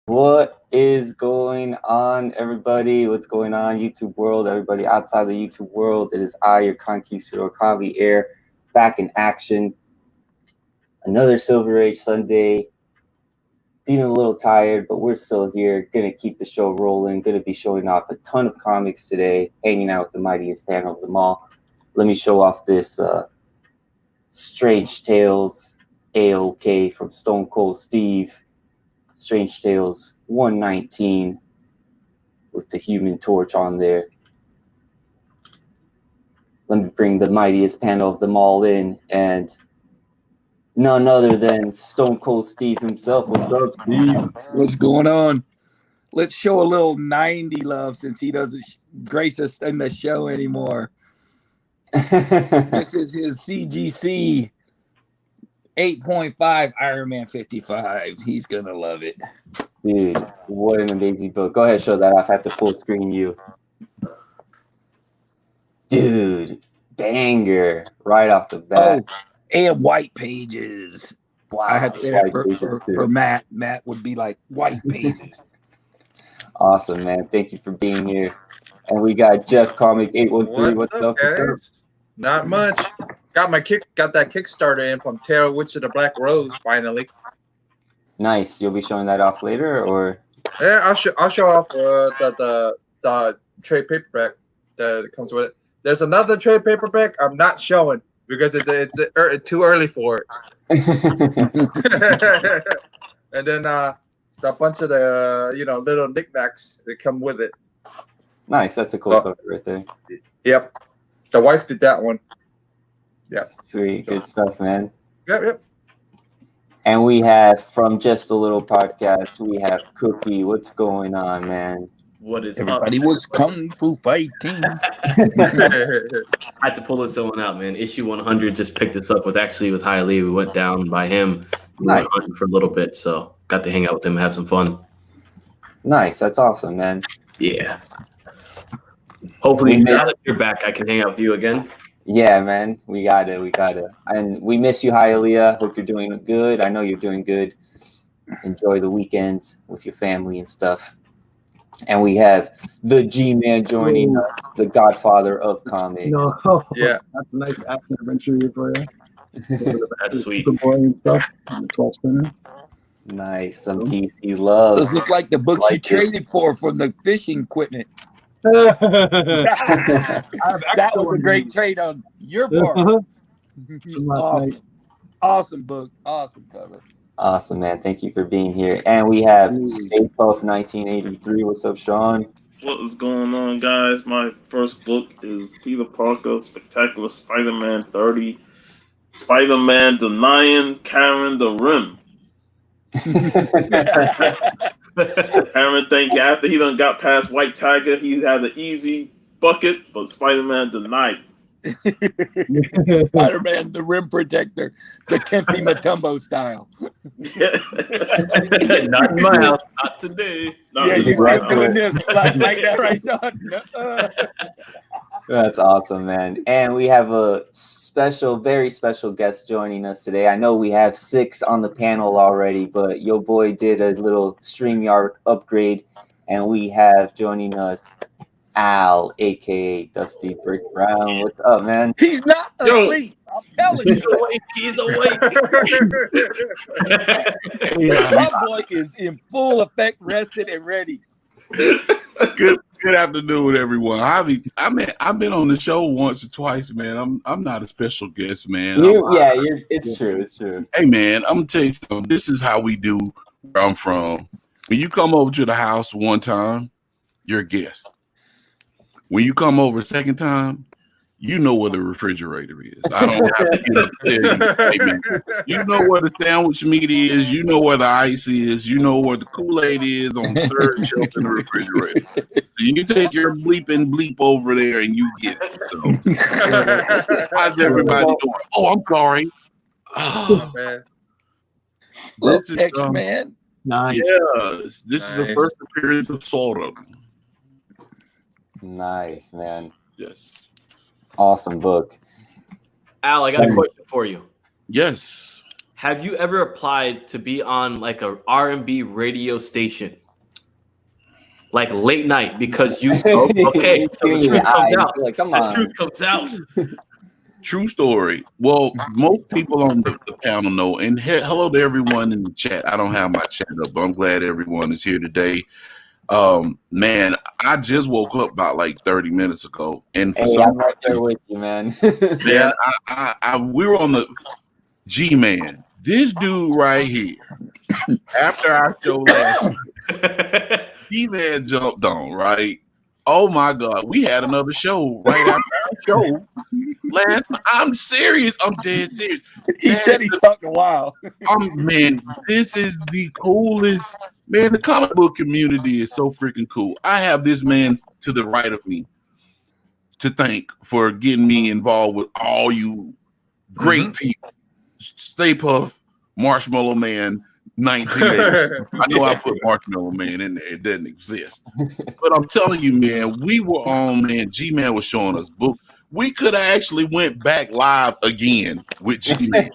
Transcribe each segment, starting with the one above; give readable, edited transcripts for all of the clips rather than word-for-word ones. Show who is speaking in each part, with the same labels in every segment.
Speaker 1: What is going on, everybody? What's going on, YouTube world? Everybody outside the YouTube world. It is I, your conquistador, Javier, back in action. Another Silver Age Sunday. Feeling a little tired, but we're still here. Gonna keep the show rolling. Gonna be showing off a ton of comics today. Hanging out with the mightiest panel of them all. Let me show off this Strange Tales AOK from Stone Cold Steve. Strange Tales 119 with the Human Torch on there. Let me bring the mightiest panel of them all in, and none other than Stone Cold Steve himself. What's up, Steve?
Speaker 2: What's going on? Let's show a little 90 love since he doesn't grace us in the show anymore. This is his CGC 8.5 Iron Man 55. He's going to love it.
Speaker 1: Dude, what an amazing book. Go ahead, show that off. I have to full screen you. Dude, banger right off the bat.
Speaker 2: Oh, and white pages.
Speaker 1: Wow,
Speaker 2: I had to say that for Matt. Matt would be like, white pages.
Speaker 1: Awesome, man. Thank you for being here. And we got Jeff Comic 813. What's up?
Speaker 3: What's up? Not much. Got that Kickstarter in from Tarot Witch of the Black Rose finally.
Speaker 1: Nice. You'll be showing that off later, or?
Speaker 3: Yeah, I'll show off the trade paperback that comes with it. There's another trade paperback I'm not showing because it's too early for it. And then a bunch of the little knickknacks that come with it.
Speaker 1: Nice. That's a cool cover right there.
Speaker 3: Yep. The wife did that one. Yeah.
Speaker 1: Sweet. Good stuff, man.
Speaker 3: Yep.
Speaker 1: And we have from Just a Little Podcast, we have Cookie. What's going on, man?
Speaker 4: What is
Speaker 2: Everybody
Speaker 4: up?
Speaker 2: was kung fu fighting.
Speaker 4: I had to pull this one out, man. Issue 100 just picked this up with Hialeah. We went down by him. We went hunting for a little bit, so got to hang out with him and have some fun.
Speaker 1: Nice. That's awesome, man.
Speaker 4: Yeah. Hopefully, now that you're back, I can hang out with you again.
Speaker 1: Yeah, man. We got it. And we miss you, Hialeah. Hope you're doing good. I know you're doing good. Enjoy the weekends with your family and stuff. And we have the G-Man joining us, the godfather of comics.
Speaker 5: No,
Speaker 3: yeah,
Speaker 5: that's a nice action adventure for you.
Speaker 4: That's sweet.
Speaker 5: And stuff.
Speaker 1: Nice, some DC love.
Speaker 2: Those look like the books you traded for from the fishing equipment.
Speaker 5: That
Speaker 2: That was a great trade on your part. Awesome book. Awesome cover.
Speaker 1: Awesome, man. Thank you for being here. And we have Stay Puff 1983. What's up, Sean?
Speaker 6: What is going on, guys? My first book is Peter Parker, Spectacular Spider-Man 30. Spider-Man denying Karen the rim. Karen think after he done got past White Tiger, he had an easy bucket, but Spider-Man denied.
Speaker 2: Spider-Man, the rim protector, the Kempi Matumbo style.
Speaker 4: Not in my house, not today.
Speaker 2: Yeah, you see him doing this like that, right, Sean?
Speaker 1: That's awesome, man. And we have a very special guest joining us today. I know we have 6 on the panel already, but your boy did a little StreamYard upgrade, and we have joining us Al, aka Dusty Brick Brown. What's up, man?
Speaker 2: He's not asleep. I'm telling you.
Speaker 4: He's awake.
Speaker 2: My boy is in full effect, rested and ready.
Speaker 7: Good afternoon, everyone. I've been on the show once or twice, man. I'm not a special guest, man.
Speaker 1: It's true.
Speaker 7: Hey, man, I'm gonna tell you something. This is how we do where I'm from. When you come over to the house one time, you're a guest. When you come over a second time, you know where the refrigerator is. I don't have to get up and tell you. Hey, man, you know where the sandwich meat is. You know where the ice is. You know where the Kool-Aid is on the third shelf in the refrigerator. So you can take your bleep over there and you get it. So, how's everybody doing? Oh, I'm sorry. Oh,
Speaker 3: man.
Speaker 7: This is
Speaker 2: X-Man.
Speaker 5: Nice.
Speaker 7: Yeah, this is the first appearance of Sora.
Speaker 1: Nice, man.
Speaker 7: Yes.
Speaker 1: Awesome book.
Speaker 4: Al, I got a question for you.
Speaker 7: Yes.
Speaker 4: have you ever applied to be on like a R&B radio station? Like late night because you okay, so the truth comes out.
Speaker 1: Like, come
Speaker 4: The
Speaker 1: on.
Speaker 4: truth comes out.
Speaker 7: True story. Well, most people on the panel know, and hello to everyone in the chat. I don't have my chat up, but I'm glad everyone is here today. Man, I just woke up about like 30 minutes ago, and for
Speaker 1: Hey,
Speaker 7: some
Speaker 1: I'm right there with you, man.
Speaker 7: man, we were on the G-Man. This dude right here, after our show last week, G-Man jumped on, right? Oh my God, we had another show right after our show last. I'm serious. I'm dead serious.
Speaker 2: He said he talked a while.
Speaker 7: Man, this is the coolest. Man, the comic book community is so freaking cool. I have this man to the right of me to thank for getting me involved with all you great people. Stay Puft, Marshmallow Man, 1980. I know I put Marshmallow Man in there. It doesn't exist. But I'm telling you, man, we were on, man, G-Man was showing us books. We could have actually went back live again with G-Man.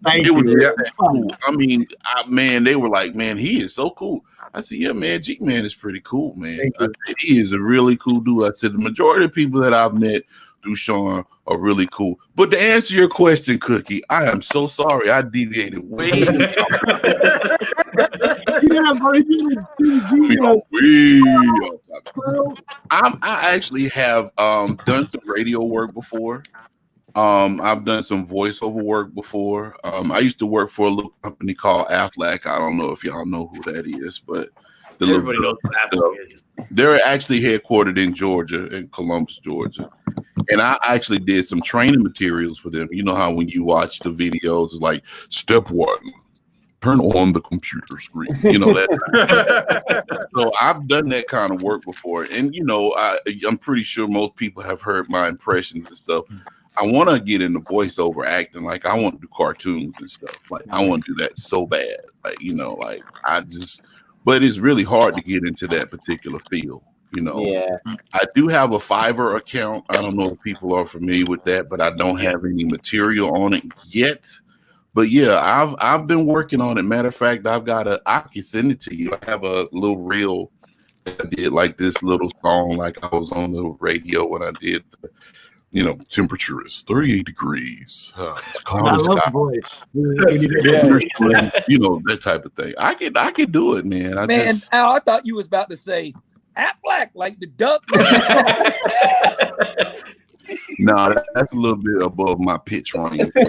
Speaker 5: Thank
Speaker 7: It was
Speaker 5: you.
Speaker 7: that cool. I mean, man, they were like, man, he is so cool. I said, yeah, man, G-Man is pretty cool, man.
Speaker 5: Thank you.
Speaker 7: I said, he is a really cool dude. I said, the majority of people that I've met through Sean are really cool. But to answer your question, Cookie, I am so sorry. I deviated way.
Speaker 5: Yeah, bro.
Speaker 7: We are way off topic. I actually have done some radio work before. I've done some voiceover work before. I used to work for a little company called Aflac. I don't know if y'all know who that is, but
Speaker 4: Everybody knows what Aflac is.
Speaker 7: they're actually headquartered in Georgia, in Columbus, Georgia. And I actually did some training materials for them. You know how when you watch the videos, it's like step 1, turn on the computer screen. You know that. So I've done that kind of work before, and you know, I'm pretty sure most people have heard my impressions and stuff. I want to get into voiceover acting. Like I want to do cartoons and stuff. Like I want to do that so bad. Like you know, like but it's really hard to get into that particular field. You know,
Speaker 1: Yeah.
Speaker 7: I do have a Fiverr account. I don't know if people are familiar with that, but I don't have any material on it yet. But yeah, I've been working on it. Matter of fact, I can send it to you. I have a little reel that I did, like this little song, like I was on the radio when I did temperature is 38 degrees.
Speaker 5: I love the voice.
Speaker 7: You know, that type of thing. I can do it, man.
Speaker 2: Al, I thought you was about to say Aflac, like the duck.
Speaker 7: No, that's a little bit above my pitch range. I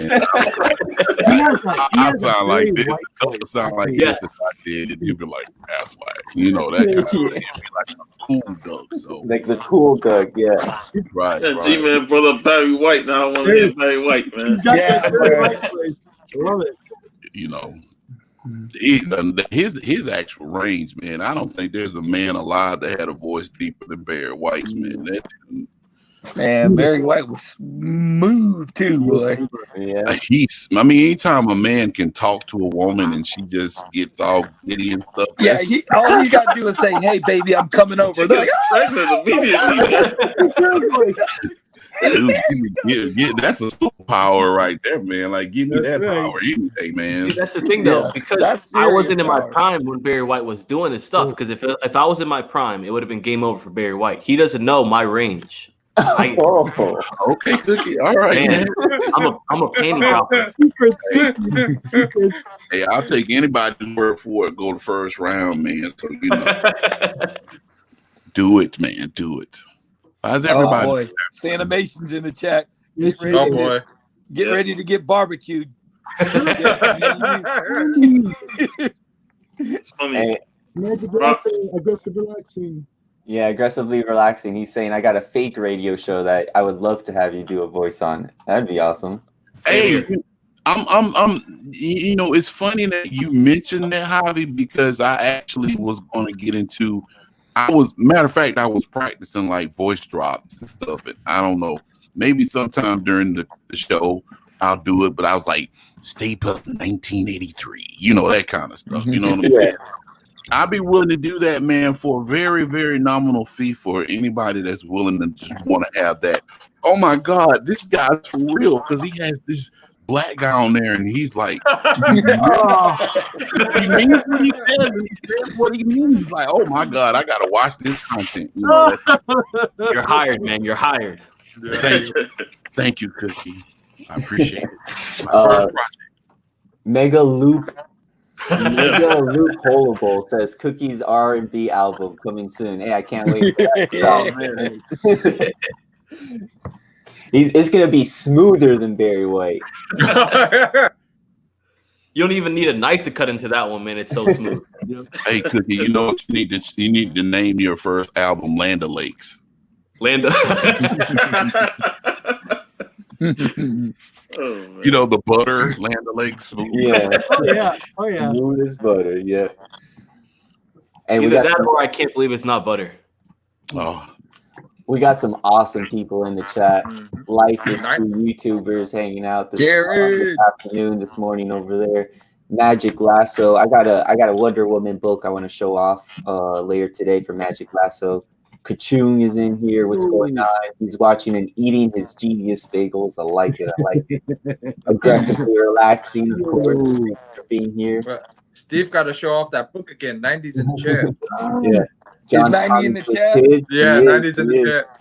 Speaker 7: sound like this. It sound like this if I did it. You'd be like, Aflac. You know, that kind of thing. It'd be like a cool duck. So
Speaker 1: Like the cool duck, yeah.
Speaker 7: right.
Speaker 6: Yeah, G-Man brought up Barry White. Now I want to hear Barry White, man.
Speaker 2: Yeah,
Speaker 5: Love it.
Speaker 7: You know, his actual range, man. I don't think there's a man alive that had a voice deeper than Barry White's, man. That dude,
Speaker 2: man, Barry White was smooth too, boy.
Speaker 1: Yeah.
Speaker 7: Anytime a man can talk to a woman and she just gets all giddy and stuff.
Speaker 2: Yeah, all you got to do is say, "Hey, baby, I'm coming over."
Speaker 6: She gets pregnant immediately.
Speaker 7: Dude, that's a superpower right there, man. Like, give me that power any day, man.
Speaker 4: See, that's the thing, though, because I wasn't in my prime when Barry White was doing this stuff. Because if I was in my prime, it would have been game over for Barry White. He doesn't know my range.
Speaker 7: Okay, Cookie. All right, man.
Speaker 4: I'm a panty dropper.
Speaker 7: Hey, I'll take anybody's word for it. Go the first round, man. So you know, do it, man. Do it. How's everybody?
Speaker 2: Oh boy, Sanimation's in the chat.
Speaker 5: Yes,
Speaker 3: Oh boy.
Speaker 2: Get ready to get barbecued.
Speaker 6: It's funny.
Speaker 1: Hey,
Speaker 5: Magic relaxing, aggressive relaxing.
Speaker 1: yeah, aggressively relaxing. He's saying I got a fake radio show that I would love to have you do a voice on. That'd be awesome.
Speaker 7: Hey, I'm. You know, it's funny that you mentioned that, Javi, because I actually was going to get into. Matter of fact, I was practicing like voice drops and stuff. And I don't know, maybe sometime during the show I'll do it. But I was like, Stay Puft 1983, you know, that kind of stuff. You know what I'm saying? I'd be willing to do that, man, for a very, very nominal fee for anybody that's willing to just want to have that. Oh my God, this guy's for real because he has this black guy on there, and he's like,
Speaker 5: Oh,
Speaker 7: he means what he says, and he says what he means. He's like, oh my God, I gotta watch this content. You know,
Speaker 4: You're hired, man. You're hired.
Speaker 7: thank you, Cookie. I appreciate it. My first project.
Speaker 1: Mega Loop Holeable says Cookie's R&B album coming soon. Hey, I can't wait for that. It's gonna be smoother than Barry White.
Speaker 4: You don't even need a knife to cut into that one, man. It's so smooth.
Speaker 7: Hey, Cookie, you know what you need to name your first album Land O'Lakes.
Speaker 4: Land
Speaker 7: You know the butter, Land O'Lakes.
Speaker 1: Yeah.
Speaker 5: Oh yeah.
Speaker 1: Smooth as butter. Yeah. Hey,
Speaker 4: Either that or I can't believe it's not butter.
Speaker 7: Oh,
Speaker 1: we got some awesome people in the chat. Life is two YouTubers hanging out this afternoon, this morning over there. Magic Lasso. I got a Wonder Woman book I want to show off later today for Magic Lasso. Kachung is in here. What's going on? He's watching and eating his genius bagels. I like it. Aggressively relaxing, of course, for being here.
Speaker 3: Steve got to show off that book again. 90s in the chat.
Speaker 1: Yeah.
Speaker 2: Is 90 in the chat?
Speaker 3: Yeah, 90s in the chat.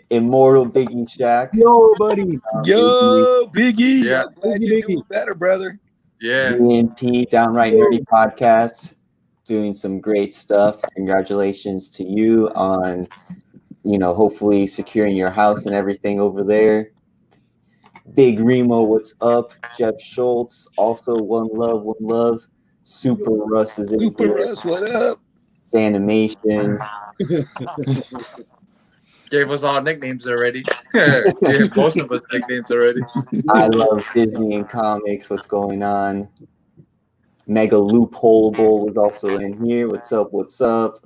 Speaker 1: Immortal Biggie Shack.
Speaker 5: Yo, buddy.
Speaker 2: Yo, Biggie.
Speaker 3: Yeah.
Speaker 2: I'm glad you're doing better, brother.
Speaker 3: Yeah.
Speaker 1: DNP, Downright Nerdy Podcast, doing some great stuff. Congratulations to you on, hopefully securing your house and everything over there. Big Remo, what's up? Jeff Schultz, also one love. Super Russ is in here.
Speaker 2: Super Russ, what up?
Speaker 1: Sanimation.
Speaker 3: Gave us all nicknames already. Gave most of us nicknames already.
Speaker 1: I love Disney and comics. What's going on? Mega Loophole Bowl was also in here. What's up?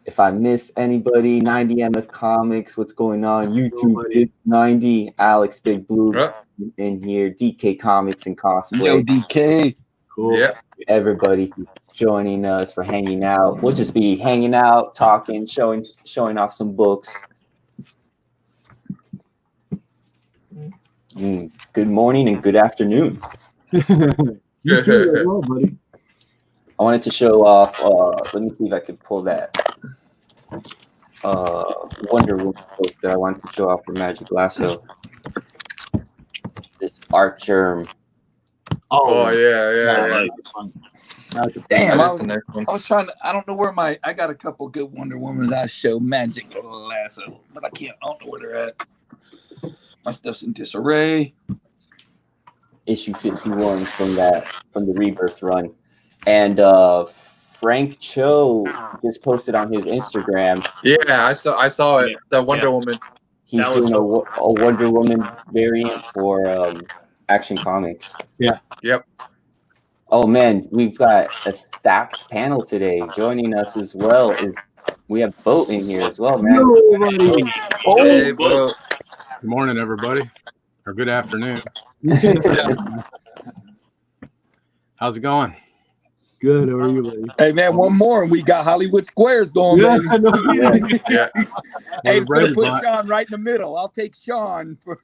Speaker 1: If I miss anybody, 90MF Comics, what's going on? YouTube It's 90. Alex Big Blue in here. DK Comics and Cosplay.
Speaker 2: Yo, DK.
Speaker 1: Cool.
Speaker 3: Yeah.
Speaker 1: Everybody for joining us, for hanging out. We'll just be hanging out, talking, showing off some books. Good morning and good afternoon.
Speaker 5: You too as well, buddy.
Speaker 1: I wanted to show off. Let me see if I could pull that Wonder Woman book that I wanted to show off for Magic Lasso. This art germ.
Speaker 3: Oh yeah.
Speaker 2: Damn, I was trying to. I don't know where I got a couple good Wonder Womans I show Magic Lasso, but I don't know where they're at. My stuff's in disarray.
Speaker 1: Issue 51 from the Rebirth run, and Frank Cho just posted on his Instagram.
Speaker 3: Yeah, I saw it. The Wonder Woman.
Speaker 1: He's doing a Wonder Woman variant for Action Comics.
Speaker 5: Yeah.
Speaker 3: Yep.
Speaker 1: Oh man, we've got a stacked panel today. Joining us as well we have Boat in here as well, man.
Speaker 5: Yo, buddy.
Speaker 3: Hey, Boat.
Speaker 8: Good morning, everybody, or good afternoon. How's it going?
Speaker 5: Good. How are you, buddy?
Speaker 2: Hey man, one more, and we got Hollywood Squares going.
Speaker 5: Yeah,
Speaker 2: Baby.
Speaker 5: I know.
Speaker 3: Yeah.
Speaker 2: Hey, it's gonna put Sean right in the middle. I'll take Sean for.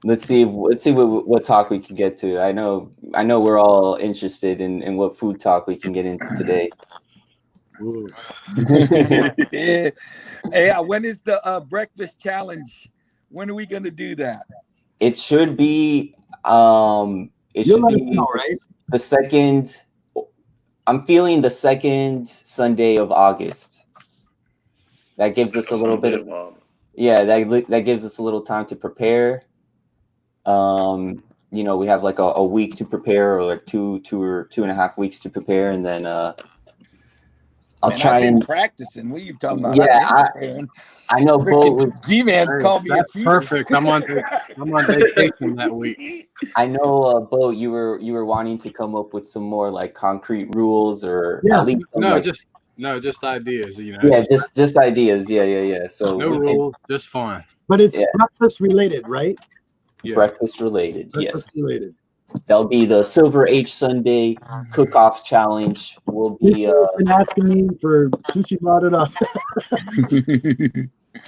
Speaker 1: Let's see what talk we can get to. I know we're all interested in what food talk we can get into today.
Speaker 2: Yeah. Hey, when is the breakfast challenge? When are we going to do that?
Speaker 1: It should be the second. I'm feeling the second Sunday of August. That gives us a little bit of that gives us a little time to prepare. We have like a week to prepare, or like two or 2.5 weeks to prepare, and then I'll try and
Speaker 2: practicing. What are you talking about?
Speaker 1: Yeah, I know.
Speaker 2: G-Man's called me.
Speaker 8: That's perfect. I'm on vacation that week.
Speaker 1: I know, Bo. You were wanting to come up with some more like concrete rules, or at least
Speaker 8: just ideas.
Speaker 1: Yeah, just ideas. Yeah. So
Speaker 8: no rules, just fun.
Speaker 5: But it's breakfast related, right?
Speaker 1: Yeah. Breakfast related.
Speaker 5: Breakfast related.
Speaker 1: That'll be the Silver Age Sunday cook-off challenge. Will be
Speaker 5: been asking me since you brought it up.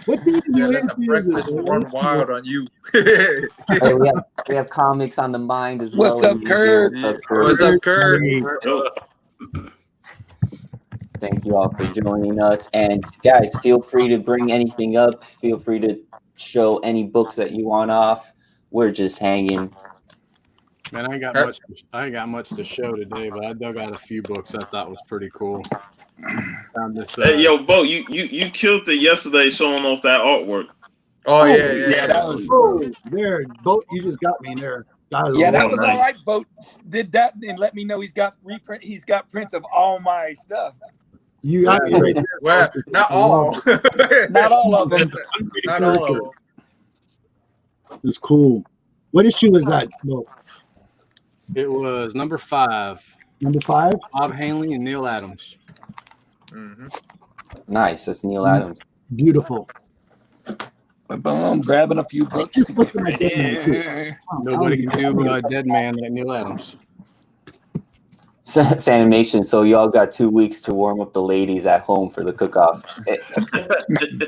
Speaker 5: What day is
Speaker 3: Yeah,
Speaker 5: it?
Speaker 3: let the breakfast run wild on you.
Speaker 1: Hey, we have comics on the mind as well.
Speaker 2: What's up, Kurt?
Speaker 3: What's up, Kurt?
Speaker 6: Yo,
Speaker 1: Thank you all for joining us. And guys, feel free to bring anything up. Feel free to show any books that you want off. We're just hanging.
Speaker 8: Man, I ain't got much to show today, but I dug out a few books I thought was pretty cool. Found this,
Speaker 6: hey, yo, Bo, you killed it yesterday showing off that artwork.
Speaker 3: Oh yeah.
Speaker 2: That was.
Speaker 5: Oh, there, Boat, you just got me there. That
Speaker 2: was
Speaker 3: nice.
Speaker 2: all right. Boat did that and let me know he's got prints of all my stuff.
Speaker 5: You got me right there.
Speaker 3: Well, not all.
Speaker 2: Not all of them.
Speaker 3: Not all of them.
Speaker 5: It's cool. What issue was that, Bo?
Speaker 8: It was number 5.
Speaker 5: Number 5?
Speaker 8: Bob Hanley and Neil Adams.
Speaker 3: Mm-hmm.
Speaker 1: Nice. That's Neil Adams.
Speaker 5: Beautiful.
Speaker 2: I'm grabbing a few books.
Speaker 5: Just look at my dead man,
Speaker 8: Nobody can do a dead man like Neil Adams.
Speaker 1: Animation. So y'all got 2 weeks to warm up the ladies at home for the cook-off.
Speaker 3: Hey,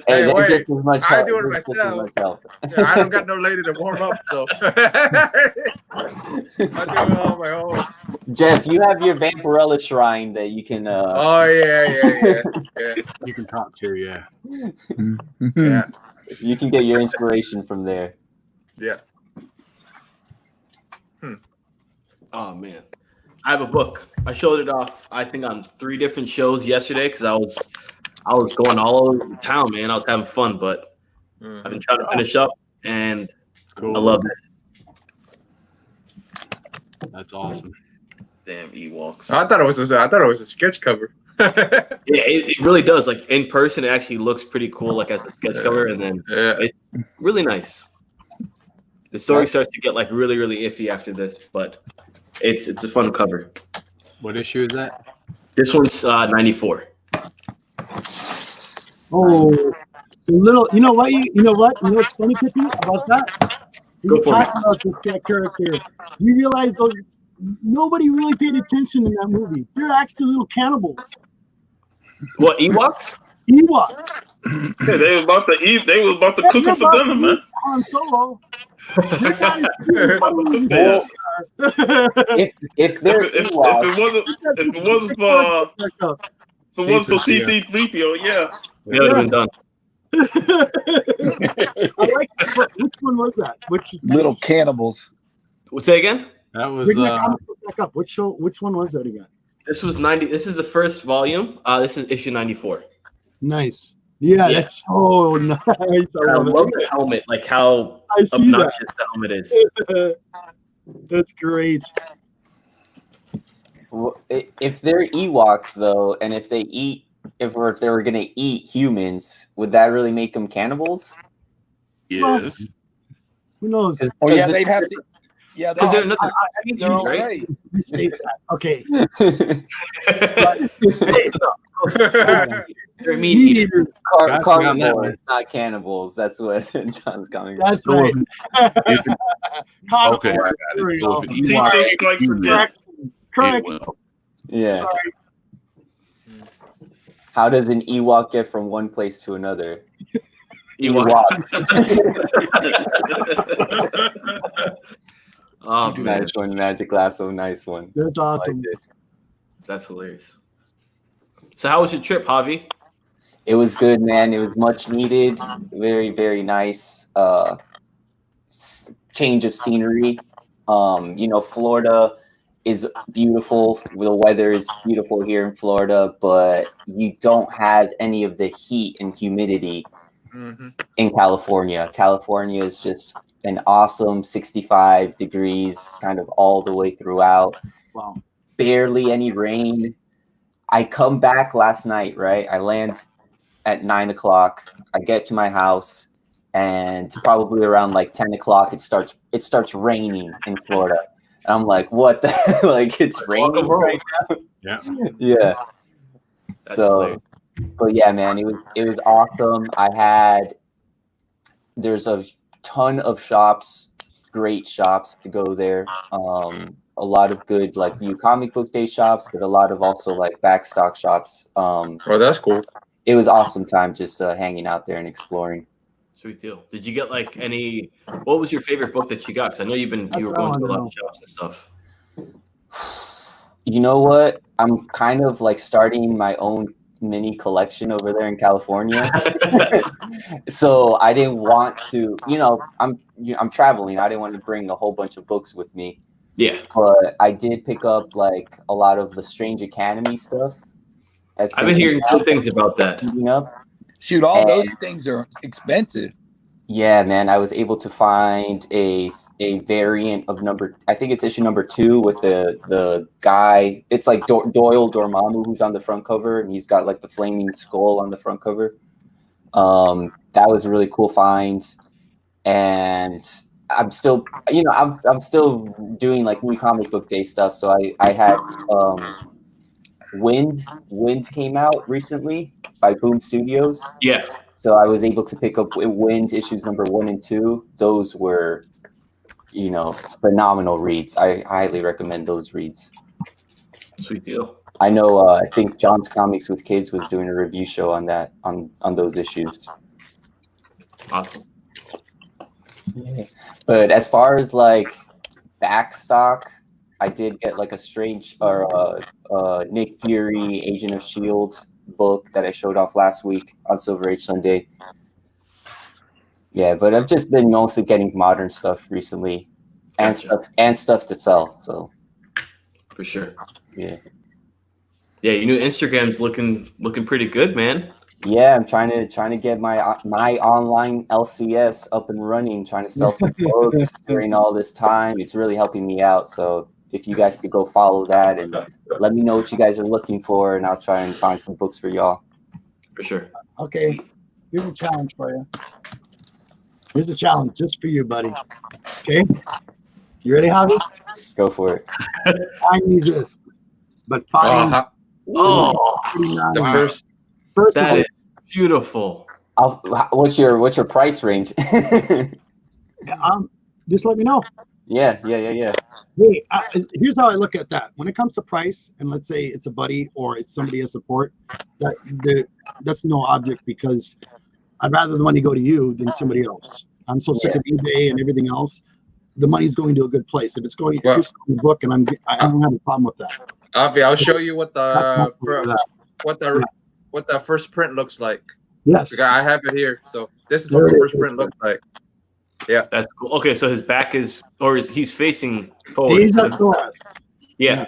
Speaker 1: they're
Speaker 3: wait,
Speaker 1: just as much
Speaker 3: I
Speaker 1: help.
Speaker 3: do it
Speaker 1: They're just as
Speaker 3: myself.
Speaker 1: much help.
Speaker 3: Yeah, I don't got no lady to warm up, so I do it on my own.
Speaker 1: Jeff, you have your Vampirella shrine that you can.
Speaker 3: Oh yeah.
Speaker 8: You can talk to, yeah.
Speaker 3: Yeah.
Speaker 1: You can get your inspiration from there.
Speaker 3: Yeah.
Speaker 4: Oh man, I have a book. I showed it off, I think, on 3 different shows yesterday because I was going all over the town, man. I was having fun, but I've been trying to finish up, and
Speaker 8: Cool.
Speaker 4: I love it.
Speaker 8: That's awesome.
Speaker 6: Damn Ewoks.
Speaker 3: I thought it was a sketch cover.
Speaker 4: Yeah, it really does. Like in person, it actually looks pretty cool, like as a sketch cover, and then it's really nice. The story starts to get like really, really iffy after this, but it's a fun cover.
Speaker 8: What issue is that?
Speaker 4: This one's 94.
Speaker 5: Oh, a little. You know what? You know what's funny, Pippy, about that?
Speaker 4: Go
Speaker 5: You're
Speaker 4: for
Speaker 5: talking about this character. You realize nobody really paid attention in that movie. They're actually little cannibals.
Speaker 4: What, Ewoks?
Speaker 5: Ewoks.
Speaker 6: Yeah, they was about to eat. They was about to cook them for dinner, man.
Speaker 5: Han Solo.
Speaker 6: About to cook their ass.
Speaker 1: If they're
Speaker 6: If
Speaker 1: Ewoks,
Speaker 6: it wasn't for CT3PO, yeah.
Speaker 4: It would have been done.
Speaker 5: I like that. Which one was that?
Speaker 2: Little cannibals.
Speaker 4: What's that again?
Speaker 8: That was
Speaker 5: Bring that comic book back up. Which one was that again?
Speaker 4: This was 90. This is the first volume. This is issue 94.
Speaker 5: Nice. Yeah, that's so nice. I
Speaker 4: I love the helmet, like how
Speaker 5: I see
Speaker 4: obnoxious the helmet is.
Speaker 5: That's great.
Speaker 1: if they're Ewoks though, and if they were gonna eat humans, would that really make them cannibals?
Speaker 7: Yes.
Speaker 5: Who knows?
Speaker 2: Oh yeah, they'd have to. Yeah,
Speaker 4: Because they're another species,
Speaker 2: their own
Speaker 4: right?
Speaker 2: race.
Speaker 5: Restate that. Okay.
Speaker 4: They're meat eaters.
Speaker 5: Eaters.
Speaker 8: Gotcha on that
Speaker 1: Carnivores,
Speaker 8: one.
Speaker 1: not cannibals. That's what John's coming.
Speaker 5: That's
Speaker 7: So
Speaker 5: right.
Speaker 7: if it-
Speaker 5: Carnivore.
Speaker 7: okay, I got
Speaker 5: There we
Speaker 7: it. So
Speaker 5: go.
Speaker 7: if it
Speaker 6: Teacher
Speaker 7: Ewok,
Speaker 6: strikes again.
Speaker 5: Correct. Correct.
Speaker 7: well,
Speaker 1: Yeah.
Speaker 5: Sorry.
Speaker 1: How does an Ewok get from one place to another?
Speaker 4: Ewoks. Oh man,
Speaker 1: Nice one, Magic Lasso. Nice one.
Speaker 5: That's awesome.
Speaker 4: that's hilarious. So how was your trip, Javi?
Speaker 1: It was good, man. It was much needed. Very, very nice. Change of scenery. Florida is beautiful. The weather is beautiful here in Florida, but you don't have any of the heat and humidity in California. California is just an awesome 65 degrees kind of all the way throughout.
Speaker 5: Wow.
Speaker 1: Barely any rain. I come back last night, right? I land at 9 o'clock. I get to my house, and probably around like 10 o'clock, it starts raining in Florida. And I'm like, what the like it's raining right now?
Speaker 8: Yeah.
Speaker 1: Yeah.
Speaker 4: That's
Speaker 1: So
Speaker 4: hilarious.
Speaker 1: but yeah, man, it was awesome. There's a ton of shops, great shops to go there. A lot of good like new comic book day shops, but a lot of also like backstock shops.
Speaker 3: Oh, that's cool.
Speaker 1: it was awesome time just hanging out there and exploring.
Speaker 4: Sweet deal. Did you get like any? What was your favorite book that you got? Because I know you were going to a lot of shops and stuff.
Speaker 1: You know what? I'm kind of like starting my own mini collection over there in California. So I didn't want to, I'm traveling. I didn't want to bring a whole bunch of books with me.
Speaker 4: Yeah.
Speaker 1: But I did pick up like a lot of the Strange Academy stuff.
Speaker 4: I've been hearing good things about that.
Speaker 2: Shoot, all those things are expensive.
Speaker 1: Yeah, man. I was able to find a variant of I think it's issue number 2 with the guy. It's like Doyle Dormammu who's on the front cover, and he's got like the flaming skull on the front cover. That was a really cool find. And I'm still, I'm still doing like new comic book day stuff. So I had Wind came out recently by Boom Studios.
Speaker 4: Yeah.
Speaker 1: So I was able to pick up Wind issues number 1 and 2. Those were, phenomenal reads. I highly recommend those reads.
Speaker 4: Sweet deal.
Speaker 1: I know. I think John's Comics with Kids was doing a review show on that on those issues.
Speaker 4: Awesome.
Speaker 1: Yeah. But as far as like backstock, I did get like a Strange or Nick Fury Agent of S.H.I.E.L.D. book that I showed off last week on Silver Age Sunday. Yeah, but I've just been mostly getting modern stuff recently, and stuff to sell. So
Speaker 4: for sure.
Speaker 1: Yeah.
Speaker 4: Yeah, your new Instagram's looking pretty good, man.
Speaker 1: Yeah, I'm trying to get my online LCS up and running, trying to sell some books during all this time. It's really helping me out. So if you guys could go follow that and let me know what you guys are looking for, and I'll try and find some books for y'all.
Speaker 4: For sure.
Speaker 5: Okay, here's a challenge for you. Here's a challenge just for you, buddy. Okay, you ready, Javi?
Speaker 1: Go for it.
Speaker 5: Find me this, but find
Speaker 3: the first.
Speaker 4: That is beautiful.
Speaker 1: What's your price range?
Speaker 5: Just let me know.
Speaker 1: Yeah.
Speaker 5: Hey, here's how I look at that. When it comes to price, and let's say it's a buddy or it's somebody I support, that's no object, because I'd rather the money go to you than somebody else. I'm so sick of eBay and everything else. The money's going to a good place. If it's going to the book, and I don't have a problem with that.
Speaker 3: Avi, I'll show you what the first print looks like.
Speaker 5: Yes,
Speaker 3: because I have it here. So this is what the first print looks like. Yeah,
Speaker 4: that's cool. Okay, so his back he's facing forward.
Speaker 5: Deja Thoris.
Speaker 4: Yeah.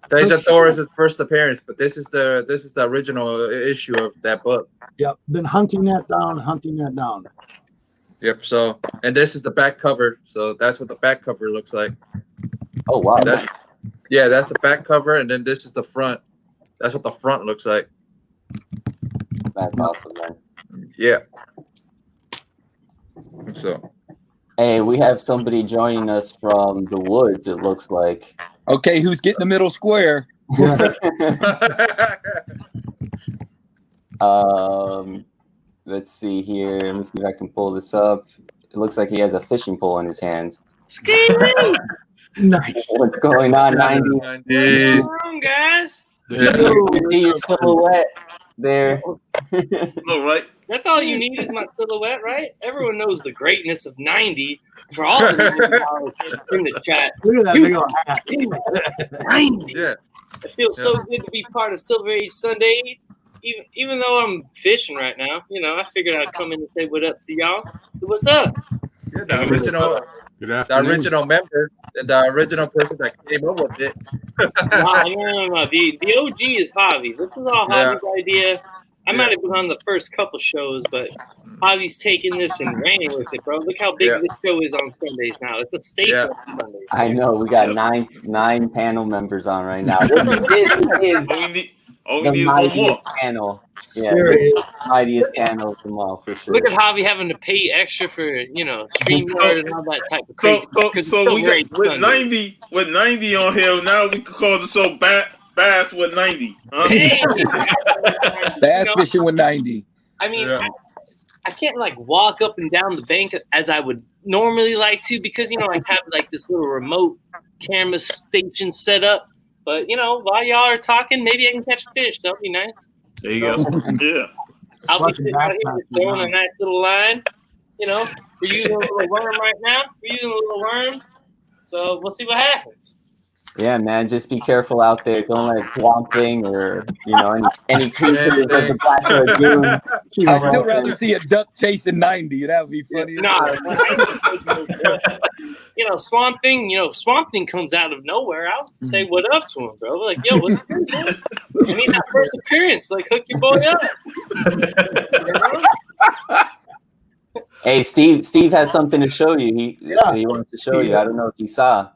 Speaker 3: Deja Thoris' first appearance, but this is the original issue of that book.
Speaker 5: Yep, been hunting that down.
Speaker 3: Yep. So, and this is the back cover. So that's what the back cover looks like.
Speaker 1: Oh wow.
Speaker 3: That's the back cover, and then this is the front. That's what the front looks like.
Speaker 1: That's awesome, man.
Speaker 3: Yeah. So,
Speaker 1: hey, we have somebody joining us from the woods, it looks like.
Speaker 2: Okay, who's getting the middle square?
Speaker 1: Let's see here. Let me see if I can pull this up. It looks like he has a fishing pole in his hand.
Speaker 5: Nice.
Speaker 1: What's going on, 90?
Speaker 9: What's wrong, guys?
Speaker 1: You see your silhouette there.
Speaker 6: All right.
Speaker 9: That's all you need is my silhouette, right? Everyone knows the greatness of 90. For all of you in the chat.
Speaker 5: Look at that big old hat.
Speaker 9: 90.
Speaker 3: Yeah.
Speaker 9: It feels so good to be part of Silver Age Sunday. Even though I'm fishing right now, I figured I'd come in and say what up to y'all. So what's up?
Speaker 3: Yeah, the original member, the original person that came up with it.
Speaker 9: No. The OG is Javi. This is all Javi's idea. I might have been on the first couple shows, but Javi's taking this and ran with it, bro. Look how big this show is on Sundays now. It's a staple on Sundays.
Speaker 1: I know. We got nine panel members on right now. This is the mightiest panel. Yeah, mightiest panel of them all, for sure.
Speaker 9: Look at Javi having to pay extra for, StreamYard and all that type of crazy.
Speaker 6: So we got with 90 on here. Now we can call the show Bass with 90. Huh?
Speaker 9: Hey!
Speaker 2: Bass fishing with 90.
Speaker 9: I mean, I can't walk up and down the bank as I would normally like to, because I have this little remote camera station set up. But while y'all are talking, maybe I can catch a fish. That'll be nice.
Speaker 4: There you go.
Speaker 6: Yeah.
Speaker 9: I'll be sitting out here just throwing a nice little line. You know, we're using a little worm right now. We're using a little worm. So we'll see what happens.
Speaker 1: Yeah, man, just be careful out there. Don't let Swamp Thing or any creatures of the Black Lagoon.
Speaker 2: I'd still rather see a duck chasing 90. That would be funny.
Speaker 9: Swamp Thing. Swamp Thing comes out of nowhere. I'll say what up to him, bro. Like, yo, what's good, man? I mean, that first appearance, like, hook your boy up.
Speaker 1: Hey, Steve has something to show you. He wants to show you. I don't know if you saw.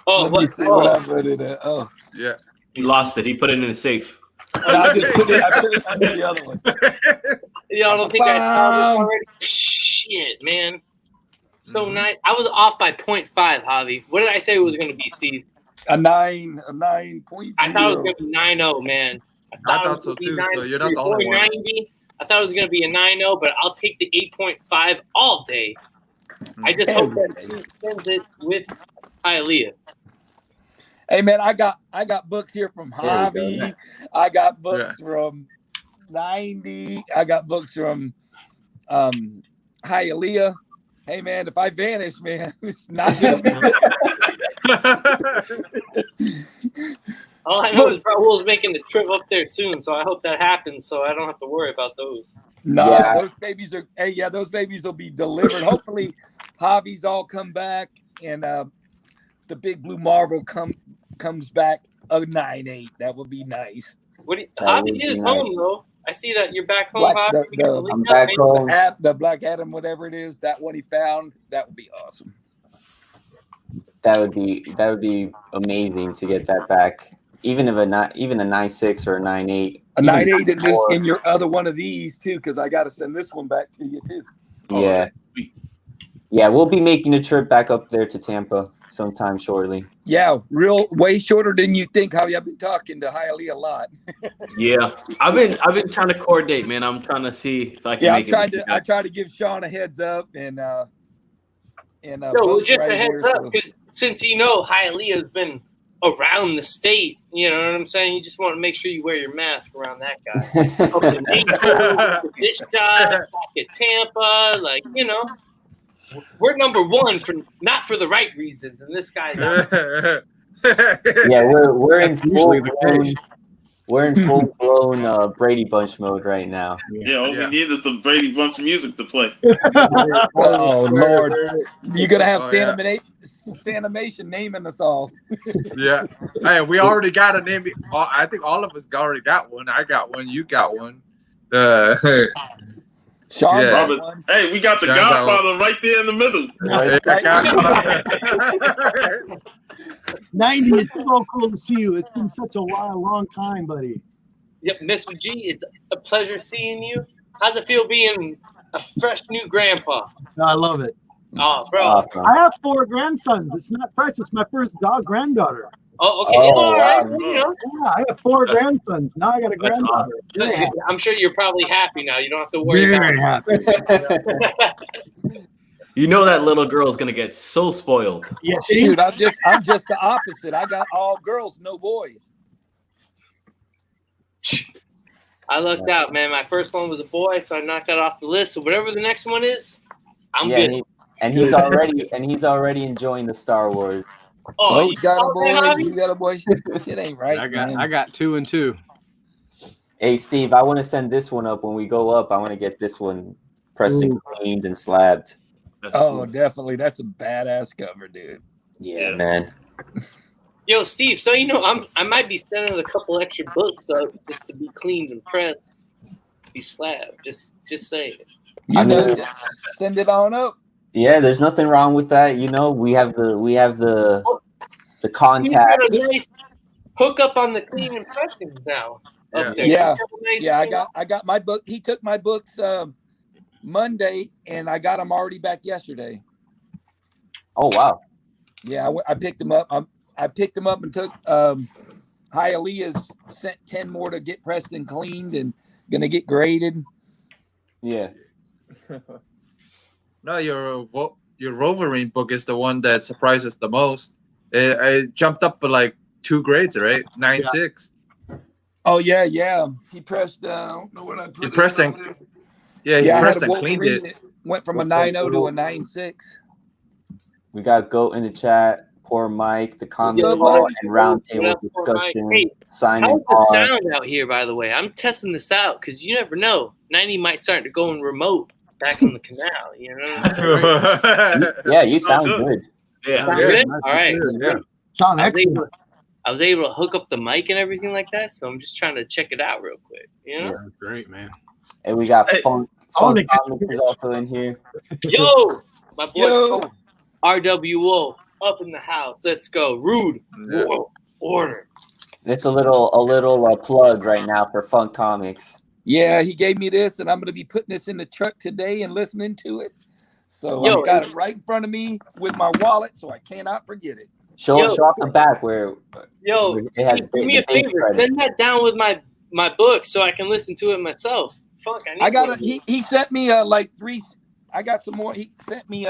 Speaker 2: Oh, what I put it at. Oh,
Speaker 3: yeah.
Speaker 4: He lost it. He put it in a safe.
Speaker 2: I just put it under the other one.
Speaker 9: Y'all don't think I saw this already? Shit, man. So nice. I was off by 0.5, Javi. What did I say it was going to be, Steve?
Speaker 2: A 9.0.
Speaker 9: I thought it was going to be 9.0, man.
Speaker 3: I thought so too. So you're not the only one.
Speaker 9: 90. I thought it was going to be a 9.0, but I'll take the 8.5 all day. I just hope that Steve sends it with Hialeah.
Speaker 2: Hey man, I got books here from Javi. I got books from 90. I got books from Hialeah. Hey man, if I vanish, man, it's not gonna be
Speaker 9: all I know is Raul's making the trip up there soon, so I hope that happens so I don't have to worry about those.
Speaker 2: No, those babies are those babies will be delivered. Hopefully Javi's all come back and the Big Blue Marvel comes back a 9.8. That would be nice.
Speaker 9: Javi is home though. I see that you're back home, Javi.
Speaker 1: I'm back home.
Speaker 2: The Black Adam, whatever it is, that one he found, that would be awesome.
Speaker 1: That would be amazing to get that back. Even a 9.6 or a 9.8.
Speaker 2: A 9.8 in your other one of these too, because I got to send this one back to you too.
Speaker 1: Yeah. Yeah, we'll be making a trip back up there to Tampa sometime shortly.
Speaker 2: Yeah, way shorter than you think. Javi, I've been talking to Hialeah a lot.
Speaker 4: Yeah, I've been trying to coordinate, man. I'm trying to see if I can.
Speaker 2: I try to give Sean a heads up and
Speaker 9: just a heads up because since Hialeah has been around the state, you know what I'm saying. You just want to make sure you wear your mask around that guy. This guy back at Tampa, we're number one not for the right reasons, and this guy's not.
Speaker 1: Yeah, we're in full blown Brady Bunch mode right now.
Speaker 6: Yeah, all we need is the Brady Bunch music to play.
Speaker 2: Oh Lord, you're gonna have Sanimation naming us all.
Speaker 3: Yeah, hey, we already got a name. I think all of us already got one. I got one. You got one.
Speaker 2: Sean,
Speaker 6: Robert, hey, we got the Godfather right there in the middle.
Speaker 5: Right. 90 is so cool to see you. It's been such a long time, buddy.
Speaker 9: Yep, Mr. G, it's a pleasure seeing you. How's it feel being a fresh new grandpa?
Speaker 5: I love it.
Speaker 9: Oh, bro.
Speaker 1: Awesome.
Speaker 5: I have 4 grandsons. It's not fresh. It's my first granddaughter.
Speaker 9: Oh, okay. All right.
Speaker 5: Yeah, I have 4 grandsons. Now I got a granddaughter.
Speaker 9: Awesome. I'm sure you're probably happy now. You don't have to worry about
Speaker 5: it.
Speaker 4: That little girl is gonna get so spoiled.
Speaker 2: Yeah, shoot, I'm just the opposite. I got all girls, no boys.
Speaker 9: I lucked out, man. My first one was a boy, so I knocked that off the list. So whatever the next one is, I'm good.
Speaker 1: He's already enjoying the Star Wars.
Speaker 2: Oh, you got a boy. You got a boy. Shit ain't right.
Speaker 8: I got 2 and 2.
Speaker 1: Hey Steve, I want to send this one up when we go up. I want to get this one pressed and cleaned and slabbed.
Speaker 2: Cool. Definitely. That's a badass cover, dude.
Speaker 1: Yeah, man.
Speaker 9: Yo, Steve, so I might be sending a couple extra books up just to be cleaned and pressed, be slabbed. Just saying.
Speaker 2: Just send it on up.
Speaker 1: Yeah, there's nothing wrong with that. We have the contact.
Speaker 9: You got a nice hook up on the clean and pressings now.
Speaker 2: Yeah. I got my book. He took my books Monday, and I got them already back yesterday.
Speaker 1: Oh wow!
Speaker 2: Yeah, I picked them up. I picked them up and took. Hialeah's sent 10 more to get pressed and cleaned, and gonna get graded.
Speaker 1: Yeah.
Speaker 3: No, your Wolverine book is the one that surprises the most. It jumped up by like 2 grades, right? 9.6.
Speaker 2: Oh yeah. He pressed. I don't know what I put.
Speaker 3: He pressed and he pressed and cleaned it.
Speaker 2: It went from a 9.0 to a 9.6.
Speaker 1: We got Goat in the chat. Poor Mike, the comic
Speaker 2: up,
Speaker 1: ball
Speaker 2: Mike?
Speaker 1: and roundtable discussion.
Speaker 9: Hey,
Speaker 1: Simon
Speaker 9: how's the
Speaker 1: R.
Speaker 9: sound out here, by the way? I'm testing this out because you never know. 90 might start to go in remote back on the canal. You know?
Speaker 1: Yeah, you sound good.
Speaker 4: Yeah.
Speaker 9: Sound good? All right.
Speaker 3: Yeah.
Speaker 5: Sound excellent.
Speaker 9: I was able to hook up the mic and everything like that, so I'm just trying to check it out real quick. You know?
Speaker 8: Yeah, great, man.
Speaker 1: And we got Funk
Speaker 5: they
Speaker 1: Comics is also in here.
Speaker 9: Yo, my boy RWO up in the house. Let's go. Rude. Whoa. Order.
Speaker 1: It's a little plug right now for Funk Comics.
Speaker 2: Yeah, he gave me this, and I'm going to be putting this in the truck today and listening to it. So
Speaker 9: Yo,
Speaker 2: I've got it right in front of me with my wallet, so I cannot forget it.
Speaker 1: Show off the back where
Speaker 9: it has do me a favor. Credit. Send that down with my book so I can listen to it myself. Fuck, I got
Speaker 2: it. He sent me like 3. I got some more. He sent me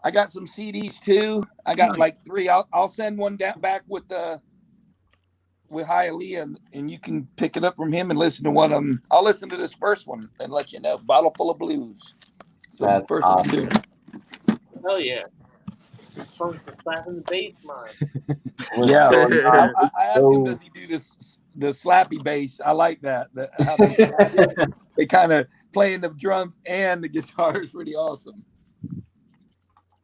Speaker 2: I got some CDs too. I got like 3. I'll send one down back with Hialeah, and you can pick it up from him and listen to one of them. I'll listen to this first one and let you know. Bottle Full of Blues. So
Speaker 1: that's
Speaker 2: first
Speaker 1: awesome.
Speaker 9: Hell yeah. Funk for slapping the bass, man.
Speaker 2: Yeah. I asked him, does he do the slappy bass? I like that. How they kind of playing the drums and the guitar is pretty awesome.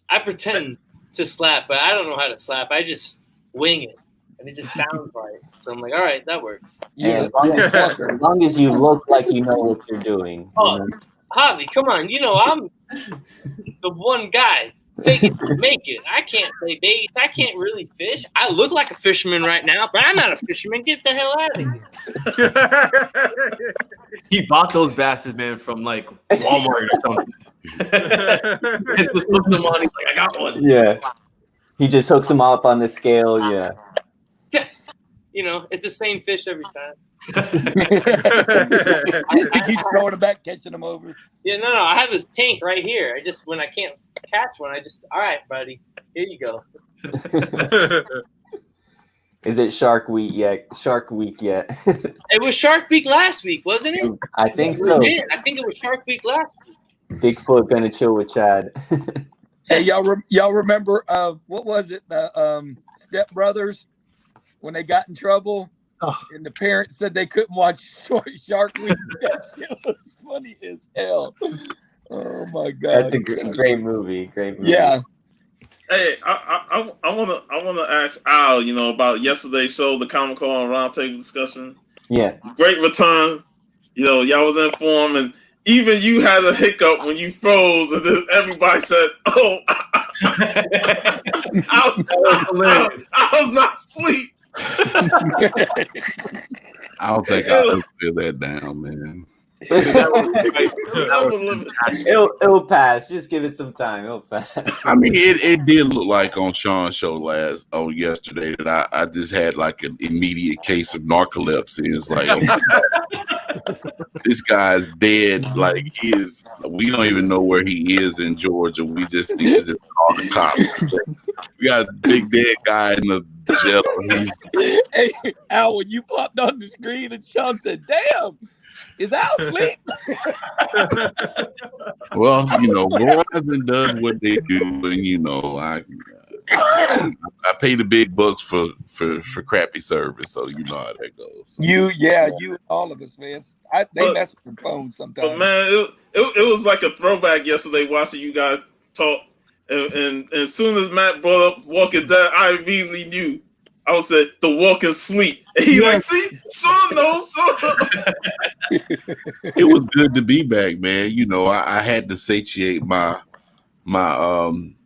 Speaker 9: I pretend to slap, but I don't know how to slap. I just wing it, and it just sounds right. So I'm like, all right, that works.
Speaker 1: Yeah, as long as you look like you know what you're doing.
Speaker 9: Oh, you know? Javi, come on. You know, I'm the one guy. Fake it to make it. I can't play bass. I can't really fish. I look like a fisherman right now, but I'm not a fisherman. Get the hell out of here.
Speaker 4: He bought those basses, man, from like Walmart or something. And just looked them on. He's like, I got one.
Speaker 1: Yeah. He just hooks them up on the scale. Yeah.
Speaker 9: You know, it's the same fish every time.
Speaker 2: He keeps throwing them back, catching them over.
Speaker 9: Yeah, no. I have this tank right here. I just, when I can't catch one, all right, buddy, here you go.
Speaker 1: Is it Shark Week yet?
Speaker 9: It was Shark Week last week, wasn't it?
Speaker 1: I think so.
Speaker 9: I think it was Shark Week last week.
Speaker 1: Bigfoot gonna chill with Chad.
Speaker 2: Hey, y'all remember what was it? Step Brothers when they got in trouble, and the parents said they couldn't watch Shark Week. That shit was funny as hell. Oh my god,
Speaker 1: that's a great movie. Great movie.
Speaker 2: Yeah.
Speaker 6: Hey, I wanna ask Al, you know, about yesterday's show, the Comic Con Roundtable discussion.
Speaker 1: Yeah.
Speaker 6: Great return. You know, y'all was in form, and even you had a hiccup when you froze, and then everybody said, "Oh, I was not asleep."
Speaker 7: I don't think I will feel that down, man.
Speaker 1: It'll pass. Just give it some time. It'll pass.
Speaker 7: I mean, it did look like on Sean's show yesterday that I just had like an immediate case of narcolepsy. It's like, this guy's dead. Like we don't even know where he is in Georgia. We just need to just call the cops. We got a big dead guy in the jail.
Speaker 2: Hey, Al, when you popped on the screen and Sean said, "Damn, is Al asleep?"
Speaker 7: Well, you know, Verizon does what they do, and you know, I pay the big bucks for crappy service, so you know how that goes.
Speaker 2: You, all of us, man. They mess with your phone sometimes.
Speaker 6: But man, it was like a throwback yesterday watching you guys talk, and as soon as Matt brought up Walking Dead, I immediately knew. I was at the Walking Sleep. And he like, see, Sean knows.
Speaker 7: It was good to be back, man. You know, I had to satiate my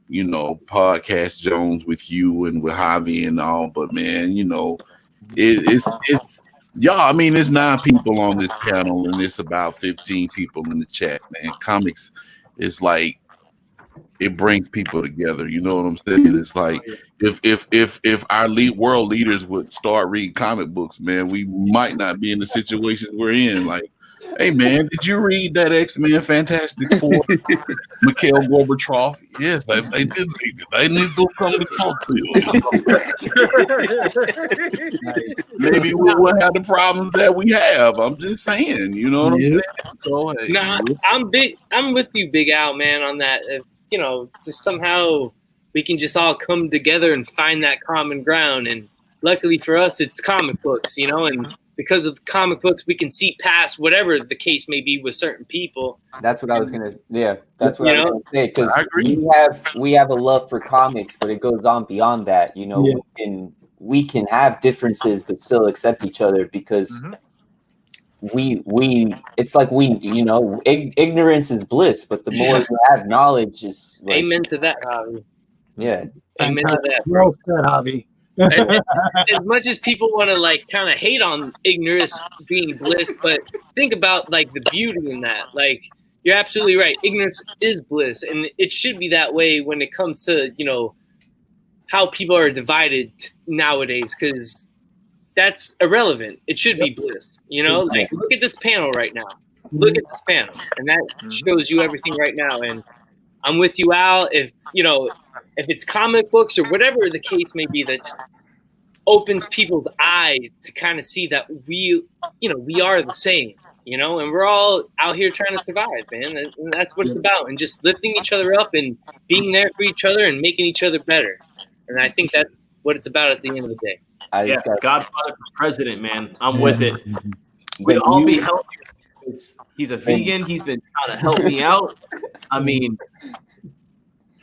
Speaker 7: you know, podcast Jones with you and with Javi and all, but man, you know, it's y'all. I mean, there's 9 people on this panel, and it's about 15 people in the chat, man. Comics is like, it brings people together. You know what I'm saying? It's like if our world leaders would start reading comic books, man, we might not be in the situation we're in. Like Hey man, did you read that X-Men Fantastic Four? Mikhail Gorbachev. Yes, they did read it. They need to come to talk to you. Maybe we won't have the problems that we have. I'm just saying, you know what I'm saying? So hey,
Speaker 9: I'm with you, Big Al, man, on that. If, you know, just somehow we can just all come together and find that common ground. And luckily for us, it's comic books, you know, and because of the comic books, we can see past whatever the case may be with certain people.
Speaker 1: That's what I was gonna. Yeah, that's what I was gonna say. Because we have a love for comics, but it goes on beyond that. You know, we can have differences, but still accept each other because we it's like you know, ignorance is bliss, but the more you have knowledge, is like,
Speaker 9: amen to that, Javi.
Speaker 1: Yeah,
Speaker 9: amen to that.
Speaker 5: Well said, Javi.
Speaker 9: As much as people want to like kind of hate on ignorance being bliss, but think about like the beauty in that. Like, you're absolutely right. Ignorance is bliss, and it should be that way when it comes to, you know, how people are divided nowadays, because that's irrelevant. It should be bliss, you know. Like, look at this panel right now. Look at this panel, and that shows you everything right now. And I'm with you, Al. If you know, if it's comic books or whatever the case may be, that just opens people's eyes to kind of see that we are the same, you know, and we're all out here trying to survive, man. And that's what it's about. And just lifting each other up and being there for each other and making each other better. And I think that's what it's about at the end of the day.
Speaker 4: Godfather for president, man. I'm with it. We'd all be healthy. He's a vegan. He's been trying to help me out. I mean,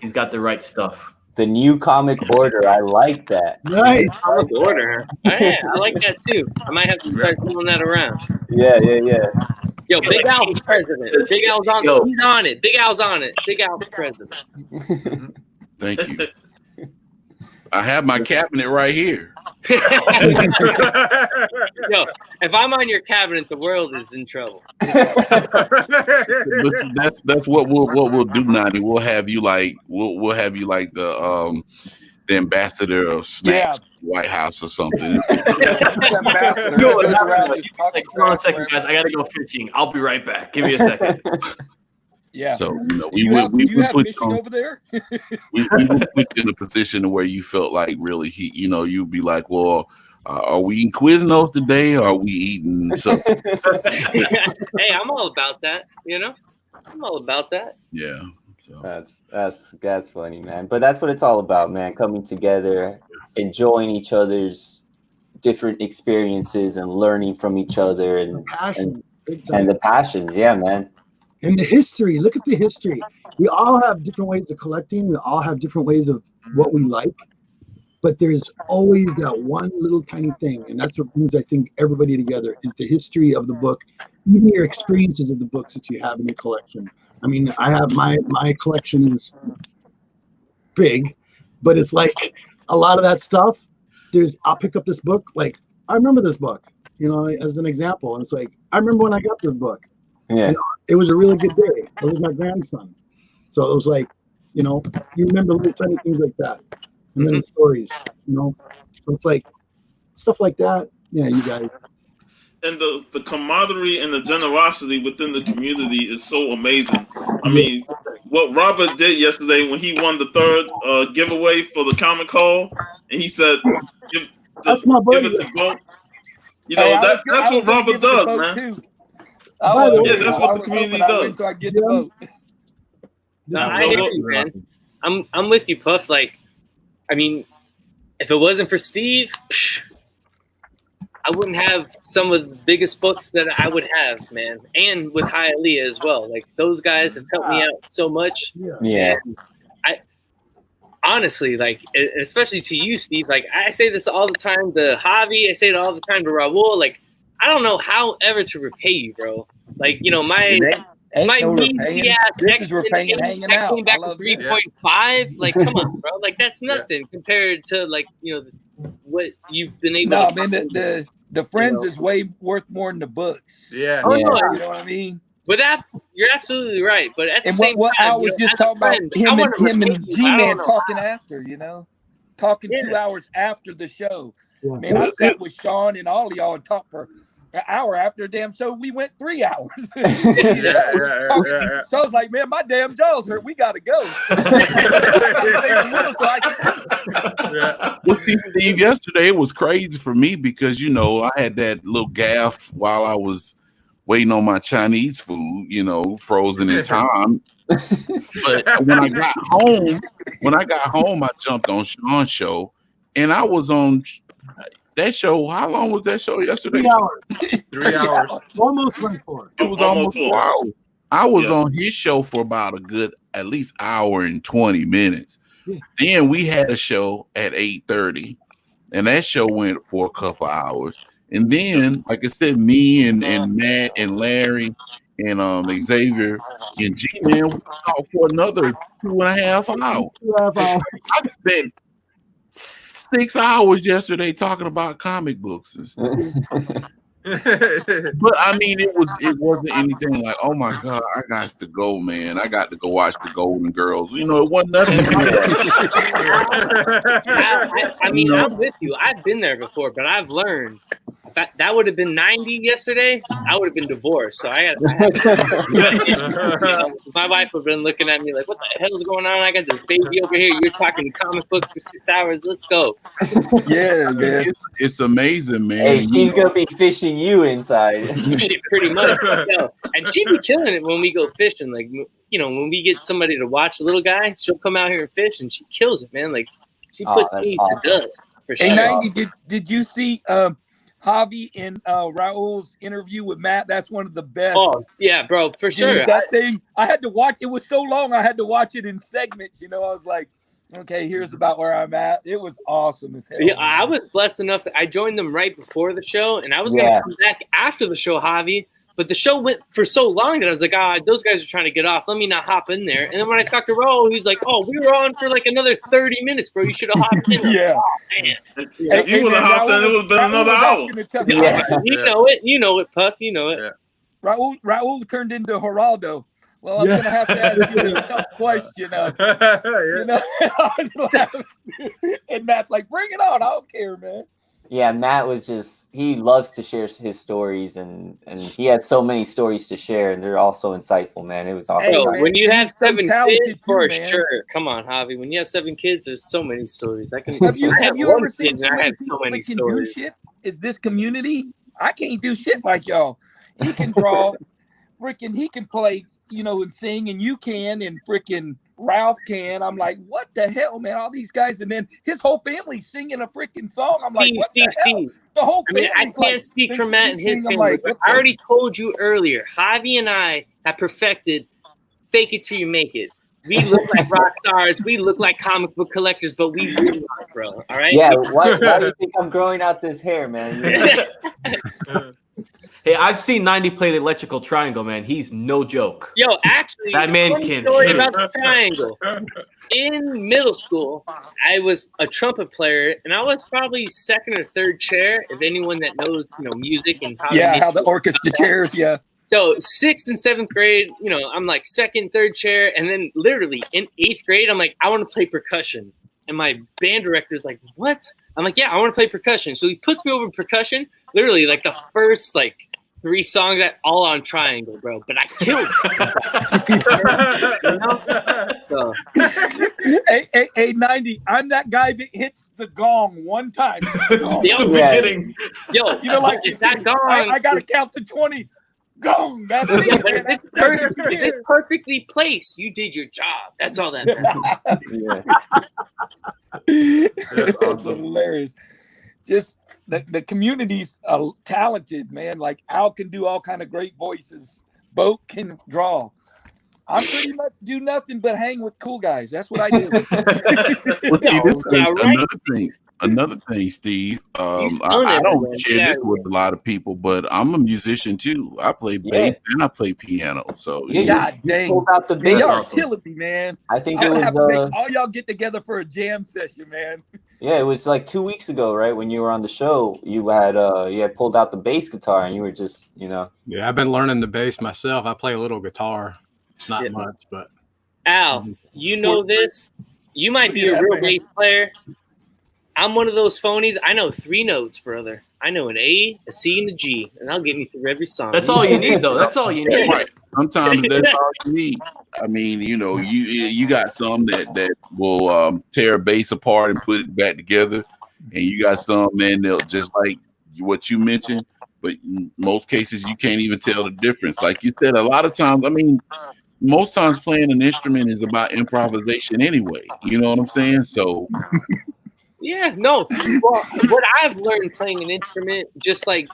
Speaker 4: he's got the right stuff.
Speaker 1: The new comic order. I like that.
Speaker 5: Nice.
Speaker 9: Comic order. Yeah, I like that too. I might have to start doing that around.
Speaker 1: Yeah.
Speaker 9: Yo, Big Al's president. Big Al's on it. He's on it. Big Al's on it. Big Al's president.
Speaker 7: Thank you. I have my cabinet right here.
Speaker 9: Yo, if I'm on your cabinet, the world is in trouble.
Speaker 7: That's what we'll do, Nani. We'll have you like the ambassador of snacks, White House or something.
Speaker 4: Hold on a second, guys. I gotta go fishing. I'll be right back. Give me a second.
Speaker 2: Yeah.
Speaker 7: So
Speaker 2: we have
Speaker 7: put
Speaker 2: fishing over there.
Speaker 7: we would put you in a position where you felt like really you'd be like, well, are we eating Quiznos today? Or are we eating something?
Speaker 9: Hey, I'm all about that. You know, I'm all about that.
Speaker 7: Yeah. So
Speaker 1: that's funny, man. But that's what it's all about, man. Coming together, enjoying each other's different experiences, and learning from each other, and the passions. Yeah, man.
Speaker 5: And the history, look at the history. We all have different ways of collecting. We all have different ways of what we like. But there's always that one little tiny thing. And that's what brings, I think, everybody together, is the history of the book, even your experiences of the books that you have in your collection. I mean, I have my collection is big, but it's like a lot of that stuff. I'll pick up this book. Like, I remember this book, you know, as an example. And it's like, I remember when I got this book.
Speaker 1: Yeah.
Speaker 5: You know, it was a really good day. It was my grandson. So it was like, you know, you remember little tiny things like that. And then the stories, you know. So it's like stuff like that. Yeah, you guys.
Speaker 6: And the camaraderie and the generosity within the community is so amazing. I mean, what Robert did yesterday when he won the third giveaway for the comic call, and he said, give it to Bo. You know, that's what Robert does, man. That's what the community does.
Speaker 2: So I get the vote.
Speaker 9: I hear you, man. I'm with you, Puff. Like, I mean, if it wasn't for Steve, I wouldn't have some of the biggest books that I would have, man. And with Hialeah as well. Like, those guys have helped me out so much.
Speaker 1: Yeah.
Speaker 9: And I honestly, like, especially to you, Steve, like, I say this all the time to Javi. I say it all the time to Raul. Like, I don't know how ever to repay you, bro. Like, you know, my measly ass
Speaker 2: hanging out.
Speaker 9: Came back to 3.5. Like, come on, bro. Like, that's nothing compared to, like, you know, what you've been able to.
Speaker 2: No, man, the friends is way worth more than the books.
Speaker 3: Yeah.
Speaker 9: Oh,
Speaker 2: you
Speaker 9: no,
Speaker 2: know what I mean?
Speaker 9: But you're absolutely right. But at the
Speaker 2: And
Speaker 9: same
Speaker 2: what
Speaker 9: time,
Speaker 2: I was just talking about him and G-Man talking after, you know, talking 2 hours after the show.
Speaker 5: Yeah.
Speaker 2: Man, I sat with Sean and all of y'all and talked for an hour after a damn show. We went 3 hours.
Speaker 3: Yeah.
Speaker 2: So I was like, man, my damn jaws hurt. We got to go.
Speaker 7: Well, see, Steve, yesterday it was crazy for me because I had that little gaff while I was waiting on my Chinese food, frozen in time. But when I got home, I jumped on Sean's show, and I was on that show. How long was that show yesterday?
Speaker 5: 3 hours.
Speaker 3: 3 hours.
Speaker 5: Almost 24.
Speaker 7: It was almost 4 hours. I was on his show for about a good at least hour and 20 minutes.
Speaker 5: Yeah.
Speaker 7: Then we had a show at 8:30, and that show went for a couple hours. And then, like I said, me and Matt and Larry and Xavier and G-Man, we talked for another 2.5 hours.
Speaker 5: 2.5 hours.
Speaker 7: I spent 6 hours yesterday talking about comic books and stuff. But I mean, it wasn't anything like, oh my God, I got to go, man. I got to go watch the Golden Girls. It wasn't nothing.
Speaker 9: I mean, I'm with you. I've been there before, but I've learned that would have been 90 yesterday. I would have been divorced. So my wife would have been looking at me like, what the hell is going on? I got this baby over here. You're talking comic book for 6 hours. Let's go.
Speaker 2: Yeah, man.
Speaker 7: It's amazing, man.
Speaker 1: Hey, she's gonna be fishing you inside.
Speaker 9: Pretty much. And she'd be killing it when we go fishing. Like, when we get somebody to watch the little guy, she'll come out here and fish, and she kills it, man. Like, she puts me to dust for sure.
Speaker 2: Hey, 90, did you see Javi and Raul's interview with Matt? That's one of the best.
Speaker 9: Oh, yeah, bro, for sure.
Speaker 2: Dude, that thing, I had to watch. It was so long, I had to watch it in segments. I was like, okay, here's about where I'm at. It was awesome as hell.
Speaker 9: Yeah, I was blessed enough that I joined them right before the show, and I was going to come back after the show, Javi. But the show went for so long that I was like, those guys are trying to get off. Let me not hop in there. And then when I talked to Raul, he was like, we were on for like another 30 minutes, bro. You should have hopped in.
Speaker 2: Yeah.
Speaker 9: Oh, man.
Speaker 6: If you would have hopped in, it would have been another hour.
Speaker 9: You know it. You know it, Puff. You know it. Yeah.
Speaker 2: Raul turned into Geraldo. Well, I'm going to have to ask you a tough question. And Matt's like, bring it on. I don't care, man.
Speaker 1: Yeah, Matt he loves to share his stories, and he has so many stories to share, and they're all so insightful, man. It was awesome.
Speaker 9: Hey, when you have 7 kids, for sure. Come on, Javi. When you have 7 kids, there's so many stories. Have you ever seen so many
Speaker 2: people do shit? Is this community? I can't do shit like y'all. He can draw, he can play, and sing, and you can, and Ralph can. I'm like, what the hell, man? All these guys, and then his whole family's singing a freaking song. I'm like, what the hell? The whole family.
Speaker 9: I can't speak for Matt and his family. But I already told you earlier, Javi and I have perfected fake it till you make it. We look like rock stars. We look like comic book collectors, but we really are, bro. All right?
Speaker 1: Yeah, why do you think I'm growing out this hair, man?
Speaker 4: Hey, I've seen 90 play the electrical triangle, man. He's no joke.
Speaker 9: Yo, actually,
Speaker 4: that man can
Speaker 9: story about the triangle. In middle school, I was a trumpet player, and I was probably 2nd or 3rd chair. If anyone that knows, music and
Speaker 2: how the orchestra chairs, yeah.
Speaker 9: So 6th and 7th grade, I'm like 2nd, 3rd chair, and then literally in 8th grade, I'm like, I want to play percussion, and my band director's like, what? I'm like, yeah, I want to play percussion. So he puts me over percussion. Literally, like the first 3 songs all on triangle, bro. But I killed
Speaker 2: it. Hey, 90. I'm that guy that hits the gong one time.
Speaker 4: The beginning.
Speaker 9: Yo, like that gong.
Speaker 2: I got to count to 20. Gong. That's it.
Speaker 9: But if it's perfectly placed, you did your job. That's all that matters.
Speaker 2: That's hilarious. Just the community's talented, man. Like Al can do all kind of great voices. Boat can draw. I pretty much do nothing but hang with cool guys. That's what I do.
Speaker 7: Another thing, Steve. I don't share this with a lot of people, but I'm a musician too. I play bass and I play piano. So
Speaker 2: God dang,
Speaker 1: pulled out the bass.
Speaker 2: Y'all are killing me, man.
Speaker 1: I think it was
Speaker 2: all y'all get together for a jam session, man.
Speaker 1: Yeah, it was like 2 weeks ago, right? When you were on the show, you had pulled out the bass guitar, and you were just,
Speaker 8: Yeah, I've been learning the bass myself. I play a little guitar, not much, but.
Speaker 9: Al, you know this. You might be a real bass player, I'm one of those phonies. I know 3 notes, brother. I know an A, a C, and a G, and that'll get me through every song.
Speaker 4: That's all you need, though. That's all you need.
Speaker 7: Right. Sometimes that's all you need. I mean, you got some that will tear a bass apart and put it back together, and you got some, man, they'll just like what you mentioned. But in most cases, you can't even tell the difference. Like you said, a lot of times, I mean, most times playing an instrument is about improvisation anyway. You know what I'm saying? So.
Speaker 9: Yeah, no. Well, what I've learned playing an instrument, just like,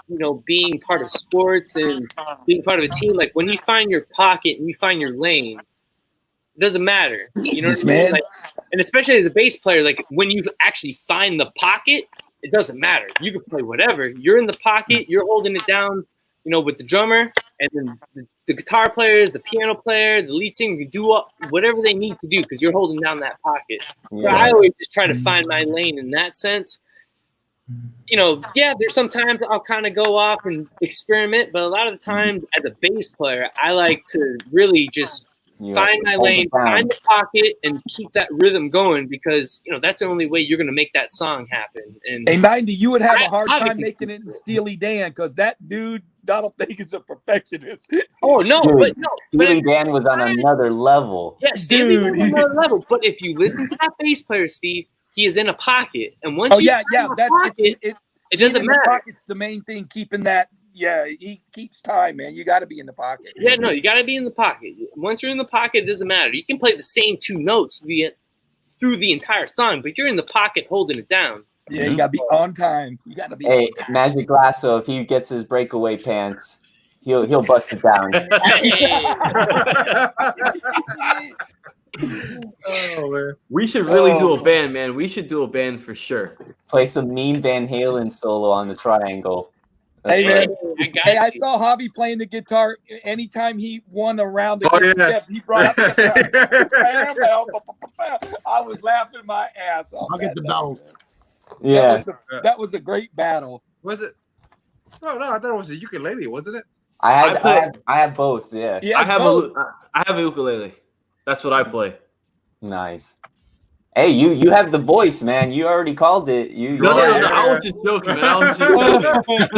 Speaker 9: being part of sports and being part of a team, like when you find your pocket and you find your lane, it doesn't matter. You know what I mean? Like, and especially as a bass player, like when you actually find the pocket, it doesn't matter. You can play whatever. You're in the pocket, you're holding it down, with the drummer, and then the guitar players, the piano player, the lead singer can do whatever they need to do because you're holding down that pocket. Yeah. So I always just try to find my lane in that sense. There's sometimes I'll kind of go off and experiment, but a lot of the times as a bass player, I like to really just find my lane, find the pocket, and keep that rhythm going because, that's the only way you're going to make that song happen. And
Speaker 2: hey, 90, you would have a hard time making it in Steely Dan because that dude, I don't think is a perfectionist.
Speaker 9: Oh, no.
Speaker 1: Dude, Steely Dan was on another level.
Speaker 9: Yeah, Steely was on another level. But if you listen to that bass player, Steve, he is in a pocket. And once pocket, it doesn't matter. The
Speaker 2: pocket's the main thing, keeping that. Yeah, he keeps time, man. You got to be in the pocket.
Speaker 9: Yeah, no, you got to be in the pocket. Once you're in the pocket, it doesn't matter. You can play the same 2 notes through the entire song, but you're in the pocket holding it down.
Speaker 2: Yeah, you got to be on time. You got to be.
Speaker 1: Hey, Magic Lasso, if he gets his breakaway pants, he'll bust it down.
Speaker 3: Oh man,
Speaker 4: we should really do a band, man. We should do a band for sure.
Speaker 1: Play some mean Van Halen solo on the triangle.
Speaker 2: Hey man, I saw Javi playing the guitar. Anytime he won a round against Jeff, he brought up the guitar. I was laughing my ass off.
Speaker 5: I'll get the bells.
Speaker 1: Yeah,
Speaker 2: that was a great battle.
Speaker 3: Was it? No, I thought it was a ukulele, wasn't it?
Speaker 1: I have both. Yeah,
Speaker 4: I have a ukulele. That's what I play.
Speaker 1: Nice. Hey, you have the voice, man. You already called it.
Speaker 4: No. I was just joking, man. I was just joking.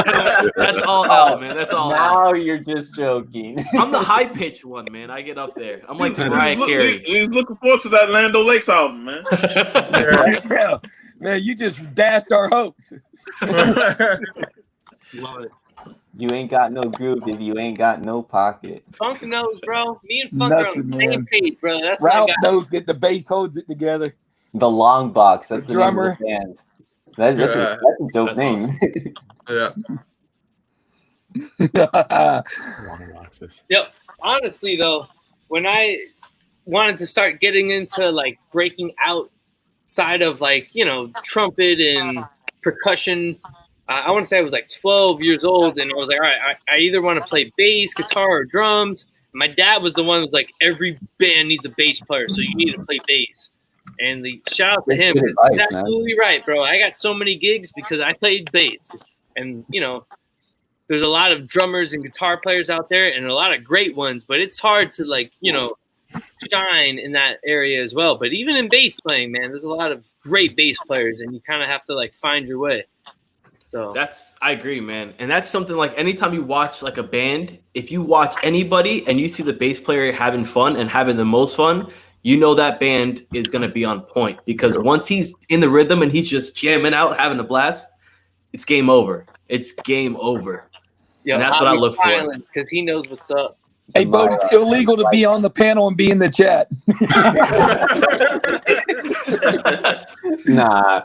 Speaker 4: That's all out, man. That's all
Speaker 1: now
Speaker 4: out.
Speaker 1: You're just joking.
Speaker 4: I'm the high pitched one, man. I get up there. I'm like Mariah Carey.
Speaker 6: He's looking forward to that Lando Lakes album, man.
Speaker 2: Yeah. Man, you just dashed our hopes.
Speaker 3: Love it.
Speaker 1: You ain't got no groove if you ain't got no pocket.
Speaker 9: Funk knows, bro. Me and Funk are on the same page, bro. That's
Speaker 2: Ralph knows that the bass holds it together.
Speaker 1: The Long Box. That's the
Speaker 2: drummer.
Speaker 1: name of the band. That's a dope name.
Speaker 3: Awesome.
Speaker 9: Yeah. Yep. Honestly, though, when I wanted to start getting into like breaking outside of like trumpet and percussion. I want to say I was like 12 years old, and I was like, all right, I either want to play bass, guitar, or drums. My dad was the one who was like, every band needs a bass player, so you need to play bass. And the shout out to him. He's absolutely right, bro. I got so many gigs because I played bass. And, there's a lot of drummers and guitar players out there and a lot of great ones, but it's hard to like, shine in that area as well. But even in bass playing, man, there's a lot of great bass players, and you kind of have to like find your way. So
Speaker 4: I agree, man. And that's something like anytime you watch like a band, if you watch anybody and you see the bass player having fun and having the most fun, that band is going to be on point because once he's in the rhythm and he's just jamming out, having a blast, it's game over. It's game over.
Speaker 9: Yeah,
Speaker 4: and that's what I look for.
Speaker 9: Because he knows what's up.
Speaker 2: Hey, Bo, it's illegal to be on the panel and be in the chat.
Speaker 1: Nah,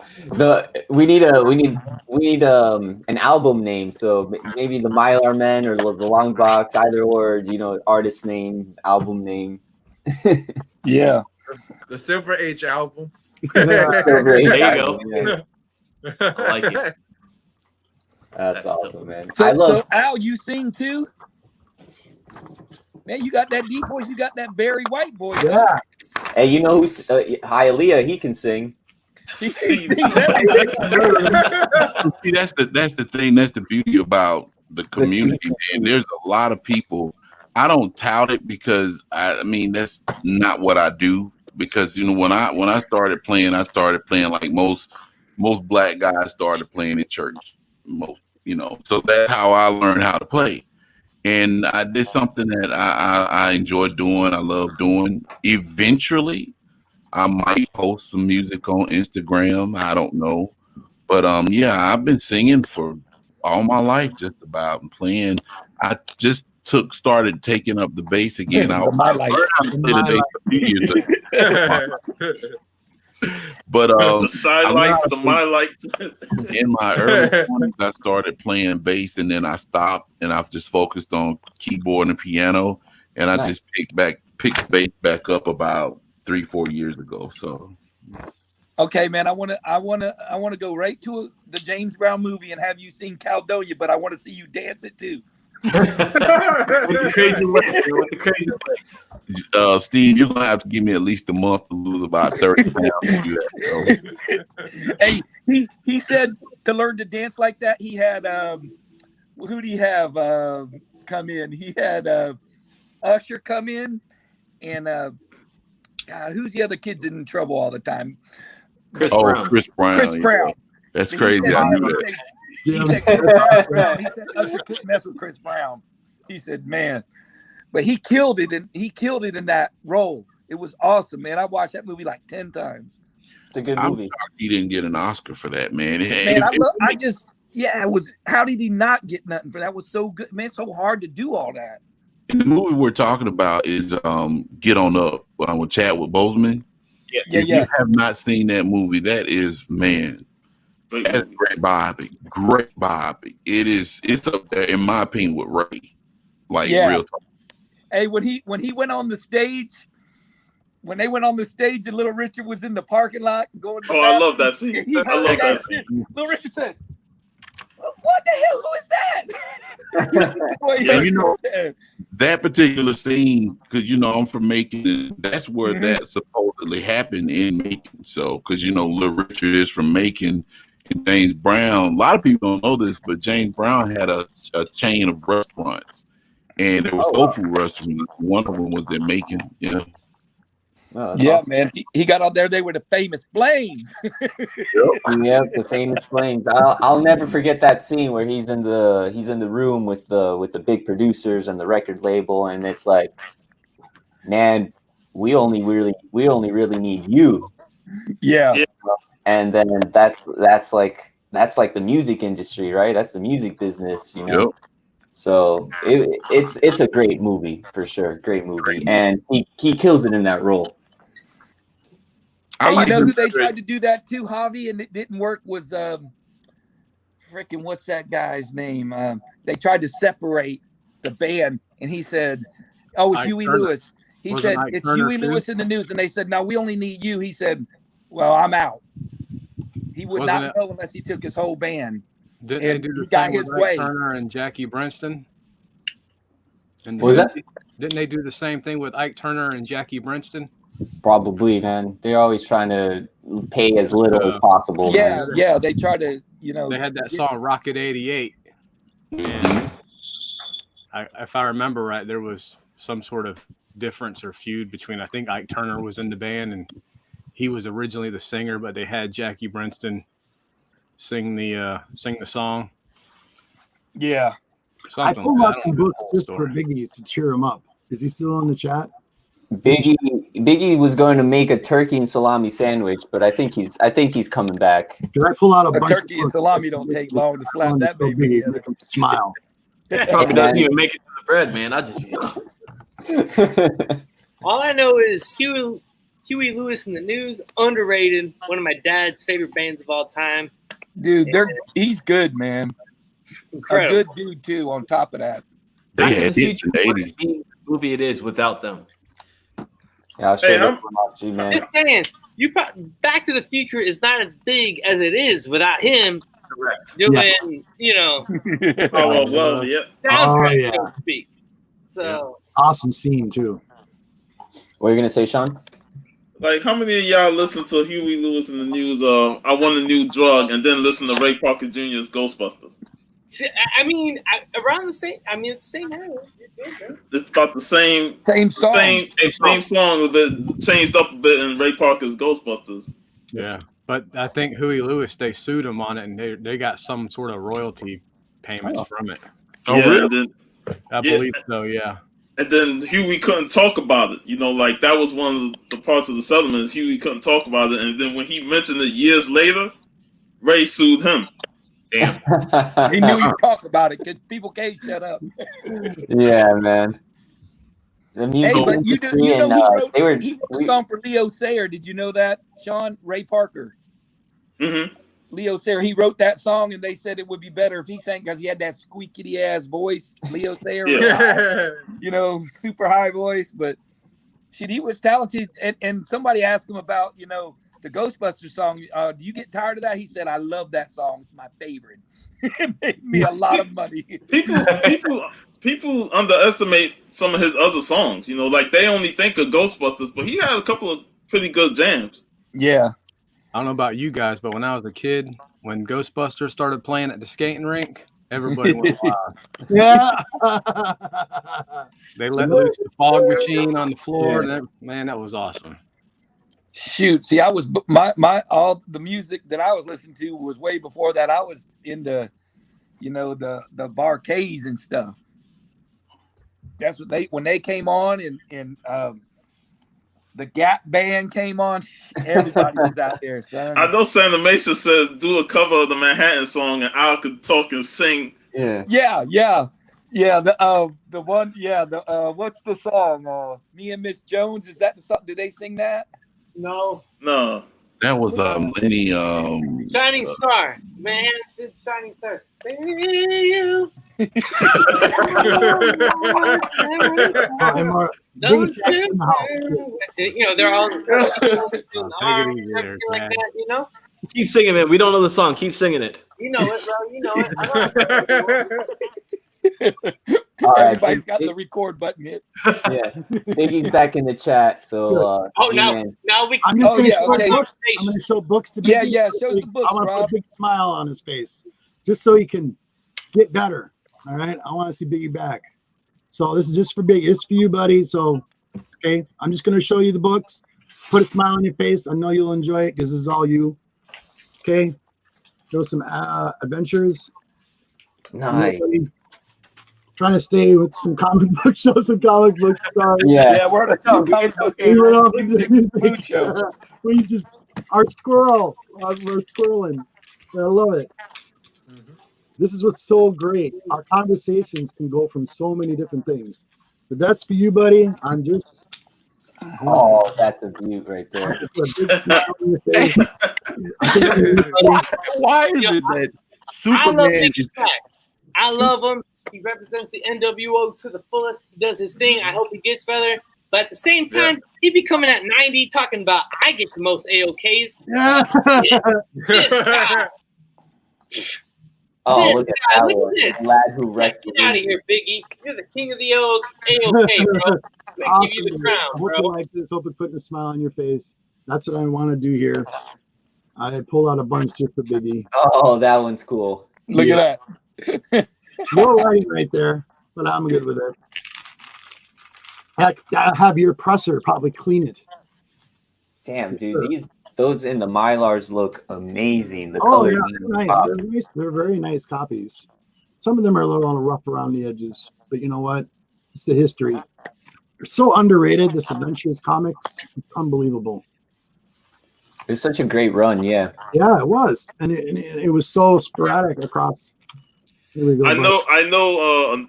Speaker 1: we need an album name. So maybe the Mylar Men or the Long Box, either or. Artist name, album name.
Speaker 2: Yeah,
Speaker 3: the Silver Age album.
Speaker 4: There you go. Yeah. I like it.
Speaker 1: That's awesome, man.
Speaker 2: So Al, you sing too? Man, you got that deep voice. You got that Barry White voice.
Speaker 1: Yeah. Hey, you know who's Hialeah? He can sing.
Speaker 7: See, that's the thing. That's the beauty about the community. And there's a lot of people. I don't tout it because I mean that's not what I do. Because when I started playing like most most black guys started playing in church. Most, so that's how I learned how to play. And I did something that I enjoy doing. I love doing. Eventually, I might post some music on Instagram. I don't know. But yeah, I've been singing for all my life, just about, and playing. I just started taking up the bass again. I learned how to play the bass a few years ago. But
Speaker 6: the side lights, the my lights.
Speaker 7: In my early 20s, I started playing bass, and then I stopped, and I've just focused on keyboard and piano, and I just picked bass back up about 3-4 years ago. So,
Speaker 2: okay, man, I want to go right to the James Brown movie and have you sing Caledonia, but I want to see you dance it too.
Speaker 4: With the crazy legs, with the crazy legs.
Speaker 7: Steve, you're gonna have to give me at least a month to lose about 30 pounds to do that.
Speaker 2: So. Hey, he said to learn to dance like that. He had who did he have come in? He had Usher come in, and God, who's the other kid's in trouble all the time?
Speaker 7: Chris Brown. Chris Brown. That's crazy. I knew that.
Speaker 2: He said Usher couldn't mess with Chris Brown. He said, man, but he killed it, and he killed it in that role. It was awesome, man. I watched that movie like 10 times.
Speaker 1: It's a good movie.
Speaker 7: He didn't get an Oscar for that, man.
Speaker 2: Man, it was. How did he not get nothing for that? Was so good, man. So hard to do all that.
Speaker 7: And the movie we're talking about is Get On Up with Chadwick Boseman.
Speaker 2: Yeah.
Speaker 7: If you have not seen that movie, that is, man. That's great biopic. It's up there in my opinion with Ray. Like real talk.
Speaker 2: Hey, when he went on the stage, when they went on the stage and Little Richard was in the parking lot going.
Speaker 6: I love that scene. I love that scene.
Speaker 2: Little Richard said, "What the hell? Who is that?"
Speaker 7: And that particular scene, because I'm from Macon, that's where that supposedly happened in Macon. So, because Little Richard is from Macon. And James Brown, a lot of people don't know this, but James Brown had a chain of restaurants, and there was soul food restaurants. One of them was in Macon. Yeah.
Speaker 1: Awesome.
Speaker 2: Man. He got out there. They were the famous Flames.
Speaker 1: Yep, the famous Flames. I'll never forget that scene where he's in the room with the big producers and the record label, and it's like, man, we only really need you.
Speaker 2: Yeah.
Speaker 1: And then that's like the music industry, right? That's the music business,
Speaker 7: Yep.
Speaker 1: So it's a great movie for sure. Great movie, and he kills it in that role.
Speaker 2: Hey, you know who they tried to do that to, Javi, and it didn't work? Was freaking what's that guy's name? They tried to separate the band, and he said, "Oh, it's Huey Lewis." He said, "It's Huey Lewis in the News," and they said, "No, we only need you." He said, "Well, I'm out." He would not go unless he took his whole band.
Speaker 8: Didn't they do the
Speaker 2: got
Speaker 8: same
Speaker 2: his
Speaker 8: with
Speaker 2: way.
Speaker 8: Ike Turner and Jackie Brenston?
Speaker 1: What was that?
Speaker 8: Didn't they do the same thing with Ike Turner and Jackie Brenston?
Speaker 1: Probably, man. They're always trying to pay as little as possible.
Speaker 2: Yeah,
Speaker 1: man.
Speaker 2: yeah. They try to,
Speaker 8: They had that song Rocket 88. And if I remember right, there was some sort of difference or feud between, I think Ike Turner was in the band and he was originally the singer, but they had Jackie Brenston sing the song.
Speaker 2: Yeah.
Speaker 5: I pulled out some books just for Biggie to cheer him up. Is he still in the chat?
Speaker 1: Biggie was going to make a turkey and salami sandwich, but I think he's coming back.
Speaker 5: Can I pull out a bunch
Speaker 2: turkey and salami don't take long to slap that baby together.
Speaker 5: Make him smile.
Speaker 4: Probably doesn't even make it to the bread, man.
Speaker 9: All I know is Huey Lewis in the News, underrated. One of my dad's favorite bands of all time.
Speaker 2: Dude, he's good, man.
Speaker 9: Incredible.
Speaker 2: A good dude too. On top of that,
Speaker 4: Back to the Future wouldn't be the movie it is without them.
Speaker 1: Yeah, I'll show this one off to you, man.
Speaker 9: Just saying, Back to the Future is not as big as it is without him.
Speaker 4: Correct.
Speaker 9: Doing,
Speaker 6: yeah.
Speaker 9: soundtrack, so to speak. So
Speaker 5: awesome scene too.
Speaker 1: What are you gonna say, Sean?
Speaker 6: Like, how many of y'all listen to Huey Lewis in the News? I want a new drug, and then listen to Ray Parker Jr.'s Ghostbusters.
Speaker 9: I mean, around the same. I mean, it's the same era.
Speaker 6: It's about the same
Speaker 2: song.
Speaker 6: Same song, a bit changed up a bit in Ray Parker's Ghostbusters.
Speaker 8: Yeah. But I think Huey Lewis, they sued him on it, and they got some sort of royalty payments from it.
Speaker 7: Oh,
Speaker 6: Yeah,
Speaker 7: really?
Speaker 6: and then,
Speaker 8: I believe so, yeah.
Speaker 6: and then Huey couldn't talk about it. You know, like that was one of the parts of the settlement. Is Huey couldn't talk about it, and then when he mentioned it years later, Ray sued him.
Speaker 4: Damn.
Speaker 2: He knew he'd talk about it because people can't shut up.
Speaker 1: Yeah, man. The music
Speaker 2: Hey, but you know he wrote a song for Leo Sayer. Did you know that, Sean? Ray Parker.
Speaker 6: Mm-hmm.
Speaker 2: Leo Sayer, he wrote that song, and they said it would be better if he sang because he had that squeaky ass voice. Leo Sayer, you know, super high voice, but shit, he was talented. And somebody asked him about, you know, the Ghostbusters song. Do you get tired of that? He said, "I love that song. It's my favorite. It made me a lot of money."
Speaker 6: People underestimate some of his other songs. You know, like they only think of Ghostbusters, but he had a couple of pretty good jams.
Speaker 2: Yeah.
Speaker 8: I don't know about you guys, but when I was a kid, when Ghostbusters started playing at the skating rink, everybody went wild.
Speaker 5: Yeah.
Speaker 8: They let loose the fog machine on the floor. Yeah. And that was awesome.
Speaker 2: Shoot, see, I was all the music that I was listening to was way before that. I was into, you know, the barcades and stuff. That's what when they came on and the Gap band came on, everybody was out there, son.
Speaker 6: I know Santa Mesa said do a cover of the Manhattan song, and Al could talk and sing.
Speaker 2: Yeah. The one, what's the song? Me and Miss Jones. Is that the song? Did they sing that?
Speaker 9: No.
Speaker 7: That was any
Speaker 9: Shining Star. Manhattan Shining Star. You know, they're all like that, you know?
Speaker 4: Keep singing, man. We don't know the song. Keep singing it.
Speaker 9: You know it, bro. You know it. I know.
Speaker 1: All right,
Speaker 2: everybody's got the record button hit.
Speaker 1: Yeah, Biggie's back in the chat. So,
Speaker 9: now we.
Speaker 5: I'm going to show books to Biggie.
Speaker 2: Yeah, show some books.
Speaker 5: I want to put a big smile on his face, just so he can get better. All right, I want to see Biggie back. So this is just for Biggie. It's for you, buddy. So, okay, I'm just going to show you the books. Put a smile on your face. I know you'll enjoy it because this is all you. Okay, show some adventures.
Speaker 1: Nice.
Speaker 5: Trying to stay with some comic books. Show some comic books. Sorry.
Speaker 2: Yeah, we're at a comic book food show.
Speaker 5: We just our squirrel. We're squirreling. I love it. This is what's so great. Our conversations can go from so many different things. But that's for you, buddy. I'm just.
Speaker 1: Oh, that's a view right there.
Speaker 7: Why is it that Superman
Speaker 9: I love him. He represents the NWO to the fullest. He does his thing. I hope he gets better. But at the same time, he be coming at 90 talking about I get the most AOKs. This guy.
Speaker 1: Oh, look at that lad who wrecked.
Speaker 9: Get out of here, Biggie. You're the king of the AOK, bro. I give you the crown, bro.
Speaker 5: I hope you like this. Hope it putting a smile on your face. That's what I want to do here. I pulled out a bunch just for Biggie.
Speaker 1: Oh, that one's cool.
Speaker 2: Look at that.
Speaker 5: No writing right there, but I'm good with it. I have your presser probably clean it.
Speaker 1: Damn, dude, those in the Mylars look amazing. The
Speaker 5: color, they're nice. They're nice. They're very nice copies. Some of them are a little rough around the edges, but you know what? It's the history. They're so underrated. This Adventures comics, it's unbelievable.
Speaker 1: It was such a great run, yeah.
Speaker 5: Yeah, it was, and it was so sporadic across. Here we go.
Speaker 6: I know.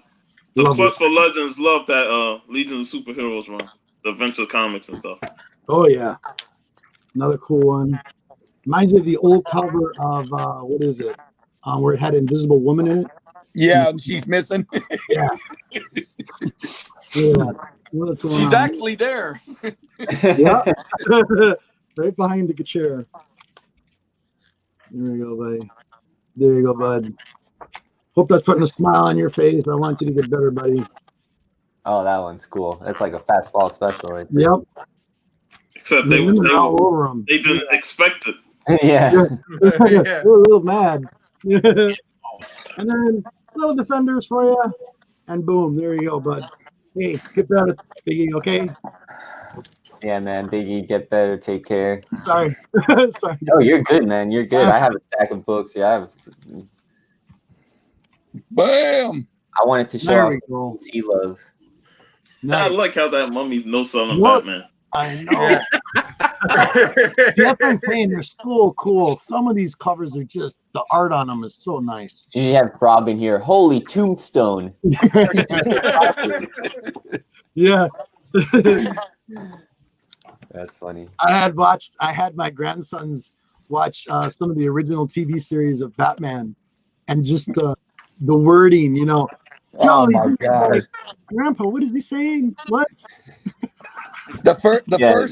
Speaker 6: The Quest for Legends love that Legions of Superheroes run, the Adventure comics and stuff.
Speaker 5: Oh yeah, another cool one. Reminds me of the old cover of what is it? Where it had Invisible Woman in it.
Speaker 2: Yeah, she's missing.
Speaker 5: Yeah.
Speaker 2: She's actually there.
Speaker 5: Yeah. Right behind the chair. There we go, buddy. There you go, bud. Hope that's putting a smile on your face. I want you to get better, buddy.
Speaker 1: Oh, that one's cool. That's like a fastball special right there.
Speaker 5: Yep.
Speaker 6: Except they
Speaker 5: all over them.
Speaker 6: They didn't expect it.
Speaker 1: Yeah.
Speaker 5: They're a little mad. And then little defenders for you. And boom, there you go, bud. Hey, get better, Biggie, okay?
Speaker 1: Yeah, man. Biggie, get better. Take care.
Speaker 5: Sorry. Sorry.
Speaker 1: Oh, you're good, man. You're good. I have a stack of books. Yeah,
Speaker 2: Bam.
Speaker 1: I wanted to show off some DC love.
Speaker 6: I like how that mummy's no selling Batman.
Speaker 5: I know. That's what I'm saying. They're so cool. Some of these covers are just, the art on them is so nice.
Speaker 1: You have Robin here. Holy Tombstone.
Speaker 5: Yeah.
Speaker 1: That's funny.
Speaker 5: I had my grandsons watch some of the original TV series of Batman, and just the wording, you know.
Speaker 2: Oh my God.
Speaker 5: Like, Grandpa, what is he saying? What?
Speaker 2: The first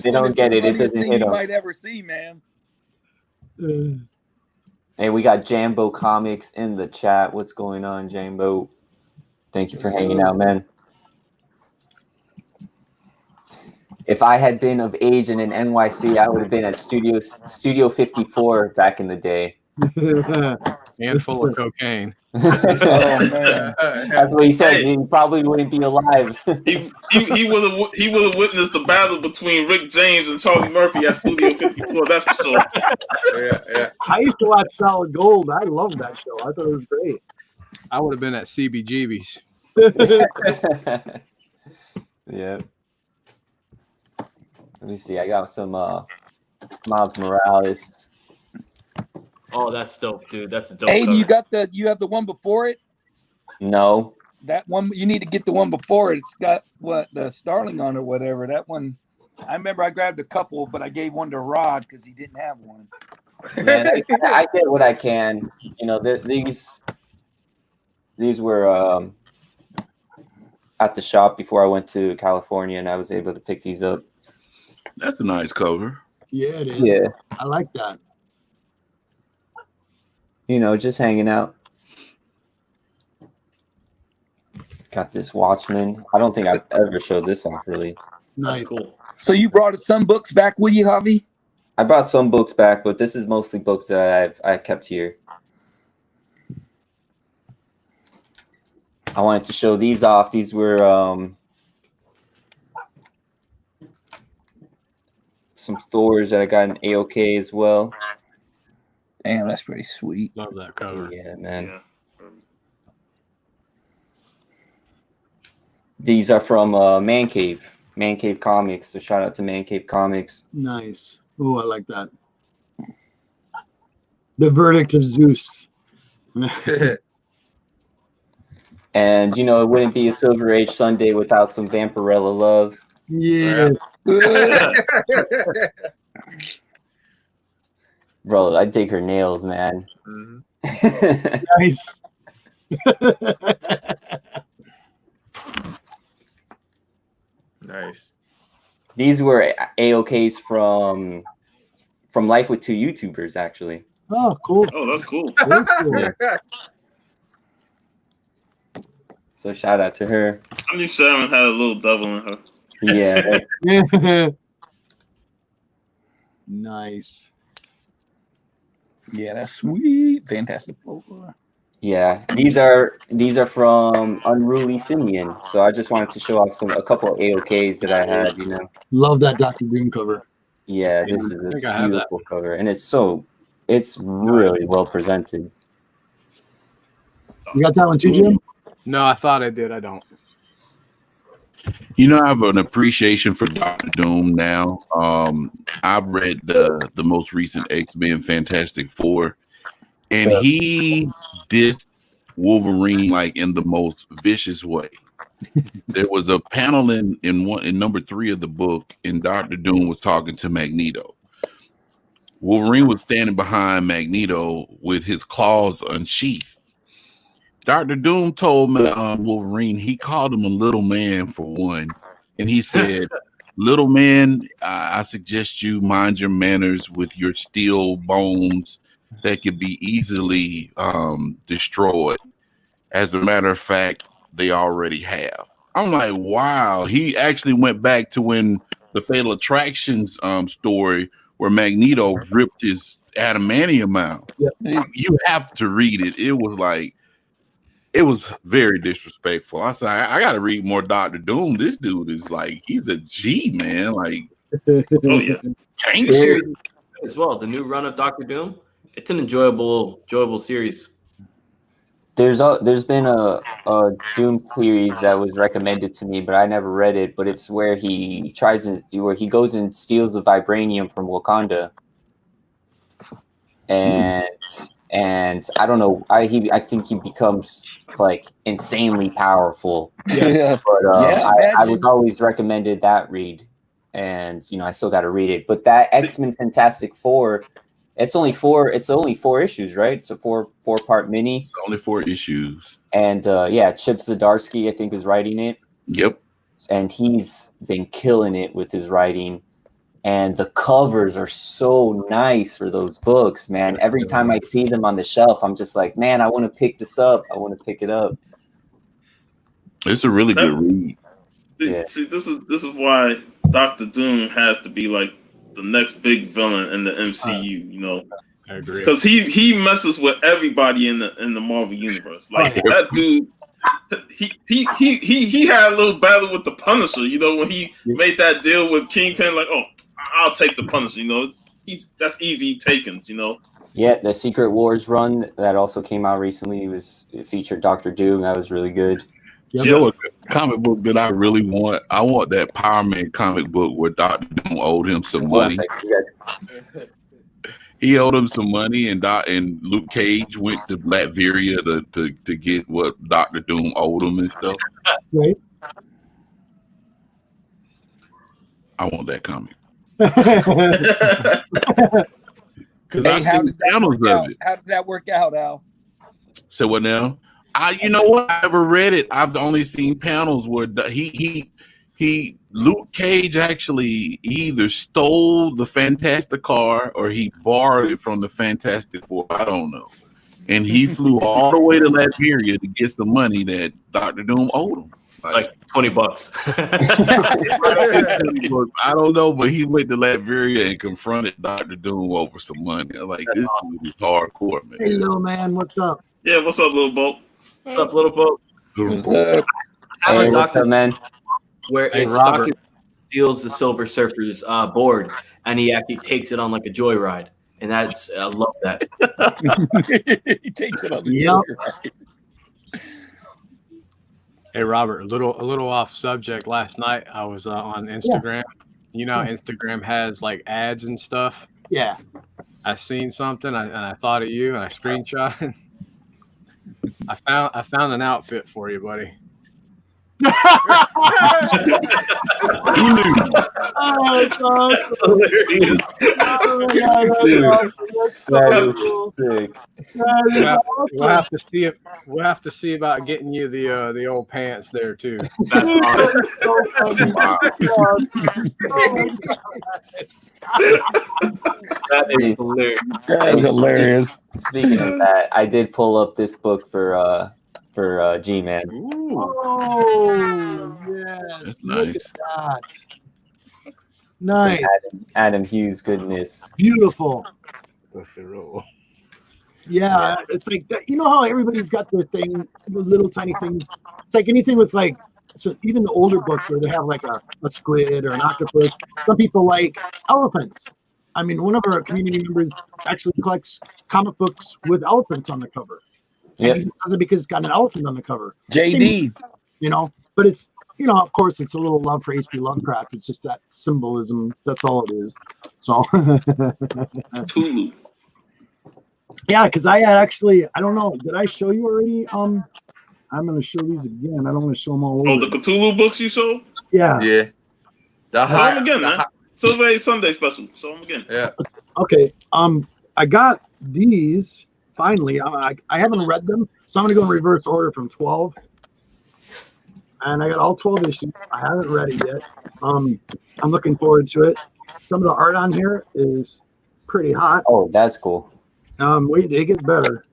Speaker 1: they don't get it. It doesn't hit
Speaker 2: you
Speaker 1: them.
Speaker 2: might ever see, man.
Speaker 1: Hey, we got Jambo Comics in the chat. What's going on, Jambo? Thank you for hanging out, man. If I had been of age and in NYC, I would have been at Studio 54 back in the day.
Speaker 8: And full of cocaine.
Speaker 2: Oh man,
Speaker 1: that's what he said. He probably wouldn't be alive.
Speaker 6: he would have witnessed the battle between Rick James and Charlie Murphy at Studio 54. That's for sure.
Speaker 3: Yeah.
Speaker 5: I used to watch Solid Gold. I loved that show. I thought it was great.
Speaker 8: I would have been at CBGB's.
Speaker 1: Yeah. Let me see. I got some Miles Morales.
Speaker 4: Oh, that's dope, dude. That's a dope.
Speaker 2: Hey,
Speaker 4: cover.
Speaker 2: you have the one before it?
Speaker 1: No.
Speaker 2: That one, you need to get the one before it. It's got the Starling on or whatever. That one, I remember I grabbed a couple, but I gave one to Rod because he didn't have one.
Speaker 1: Man, I get what I can. You know, these were at the shop before I went to California, and I was able to pick these up.
Speaker 7: That's a nice cover.
Speaker 5: Yeah, it is.
Speaker 1: Yeah.
Speaker 5: I like that.
Speaker 1: You know, just hanging out. Got this Watchmen. I don't think I've ever showed this off, really.
Speaker 5: Nice.
Speaker 4: That's cool.
Speaker 2: So you brought some books back with you, Javi?
Speaker 1: I brought some books back, but this is mostly books that I kept here. I wanted to show these off. These were some Thors that I got in AOK as well.
Speaker 2: Damn, that's pretty sweet.
Speaker 8: Love that cover.
Speaker 1: Yeah, man.
Speaker 6: Yeah.
Speaker 1: These are from Man Cave Comics. So shout out to Man Cave Comics.
Speaker 5: Nice. Oh, I like that. The Verdict of Zeus.
Speaker 1: And you know, it wouldn't be a Silver Age Sunday without some Vampirella love.
Speaker 5: Yeah.
Speaker 1: Bro, I dig her nails, man.
Speaker 3: Mm-hmm.
Speaker 5: Nice.
Speaker 3: Nice.
Speaker 1: These were AOKs from Life with Two YouTubers, actually.
Speaker 5: Oh, cool.
Speaker 6: Oh, that's cool.
Speaker 5: Very cool.
Speaker 1: So shout out to her.
Speaker 6: I knew Sharon had a little devil in her.
Speaker 1: Yeah.
Speaker 5: Yeah. Nice.
Speaker 2: Yeah, that's sweet. Fantastic Four.
Speaker 1: Yeah. These are from Unruly Simeon. So I just wanted to show off a couple of AOKs that I had, you know.
Speaker 5: Love that Dr. Doom cover.
Speaker 1: Yeah, this is a beautiful cover. And it's really well presented.
Speaker 5: You got that one too, Jim?
Speaker 8: No, I thought I did. I don't.
Speaker 7: You know, I have an appreciation for Dr. Doom now. I've read the most recent X-Men Fantastic Four, and he did Wolverine like in the most vicious way. There was a panel in number 3 of the book, and Dr. Doom was talking to Magneto. Wolverine was standing behind Magneto with his claws unsheathed. Dr. Doom told Wolverine, he called him a little man for one. And he said, little man, I suggest you mind your manners with your steel bones that could be easily destroyed. As a matter of fact, they already have. I'm like, wow. He actually went back to when the Fatal Attractions story where Magneto ripped his adamantium out.
Speaker 5: Yeah.
Speaker 7: You have to read it. It was very disrespectful. I said, I got to read more Dr. Doom. This dude is like, he's a G, man. Like,
Speaker 6: Oh yeah.
Speaker 4: Series as well. The new run of Doctor Doom. It's an enjoyable series.
Speaker 1: There's been a Doom series that was recommended to me, but I never read it. But it's where he goes and steals the vibranium from Wakanda, and I don't know. I think he becomes like insanely powerful.
Speaker 2: Yeah.
Speaker 1: But I
Speaker 2: imagine.
Speaker 1: was always recommended that read, and I still got to read it. But that X-Men Fantastic Four. It's only four issues, right? It's a four-part mini.
Speaker 7: It's only 4 issues.
Speaker 1: And Chip Zdarsky, I think, is writing it.
Speaker 7: Yep.
Speaker 1: And he's been killing it with his writing. And the covers are so nice for those books, man. Every time I see them on the shelf, I'm just like, man, I want to pick this up. I want to pick it up.
Speaker 7: It's a really good read.
Speaker 6: See, this is why Dr. Doom has to be like the next big villain in the MCU,
Speaker 8: I agree.
Speaker 6: because he messes with everybody in the Marvel universe. Like that dude, he had a little battle with the Punisher. When he made that deal with Kingpin, like, oh, I'll take the Punisher. That's easy taken.
Speaker 1: Yeah, the Secret Wars run that also came out recently it featured Dr. Doom. That was really good.
Speaker 7: You know, a comic book that I really want. I want that Power Man comic book where Dr. Doom owed him some money. He owed him some money, and Luke Cage went to Latveria to get what Dr. Doom owed him and stuff.
Speaker 5: Right.
Speaker 7: I want that comic. Because
Speaker 2: Hey,
Speaker 7: I've seen panels of it.
Speaker 2: How did that work out, Al?
Speaker 7: So what now? You know what? I never read it. I've only seen panels where Luke Cage actually either stole the Fantastic Car or he borrowed it from the Fantastic Four. I don't know. And he flew all the way to Latveria to get some money that Dr. Doom owed him.
Speaker 4: Like $20.
Speaker 7: I don't know, but he went to Latveria and confronted Dr. Doom over some money. I'm like, this dude is hardcore, man.
Speaker 5: Hey, little man, what's up?
Speaker 6: Yeah, what's up, little boat?
Speaker 4: What's up, little boat?
Speaker 2: What's up?
Speaker 1: Hey, what's up, man?
Speaker 4: Where it's Dr. steals the Silver Surfer's board, and he actually takes it on like a joyride, and I love that.
Speaker 2: He takes it on the joyride.
Speaker 8: Hey Robert, a little off subject. Last night I was on Instagram. You know, Instagram has like ads and stuff.
Speaker 5: Yeah.
Speaker 8: I seen something and I thought of you and I screenshot. I found an outfit for you, buddy.
Speaker 1: Oh, that's awesome.
Speaker 6: Hilarious.
Speaker 1: That is sick.
Speaker 8: We'll have to see it. We'll have to see about getting you the old pants there too.
Speaker 4: That is hilarious.
Speaker 2: That is hilarious.
Speaker 1: Speaking of that, I did pull up this book for G-Man.
Speaker 5: Oh, yes.
Speaker 7: That's
Speaker 5: Look
Speaker 7: nice.
Speaker 5: at that. Nice.
Speaker 1: Adam Hughes goodness.
Speaker 5: Beautiful.
Speaker 8: That's the rule.
Speaker 5: Yeah, it's like that. You know how everybody's got their thing, the little tiny things. It's like anything with like, so even the older books where they have like a squid or an octopus. Some people like elephants. I mean, one of our community members actually collects comic books with elephants on the cover.
Speaker 1: Yeah,
Speaker 5: He does it because it's got an elephant on the cover.
Speaker 2: JD.
Speaker 5: But it's, of course, it's a little love for H.P. Lovecraft. It's just that symbolism. That's all it is. So,
Speaker 6: Tulu.
Speaker 5: yeah, because I had actually, I don't know, did I show you already? I'm going to show these again. I don't want to show them all over.
Speaker 6: Oh, the Cthulhu books you sold?
Speaker 5: Yeah.
Speaker 3: Yeah.
Speaker 6: Show them again, man. Silver Sunday special. Show them again.
Speaker 3: Yeah.
Speaker 5: Okay. I got these finally. I haven't read them, so I'm going to go in reverse order from 12. And I got all 12 issues. I haven't read it yet. I'm looking forward to it. Some of the art on here is pretty hot.
Speaker 1: Oh, that's cool.
Speaker 5: Wait, it gets better.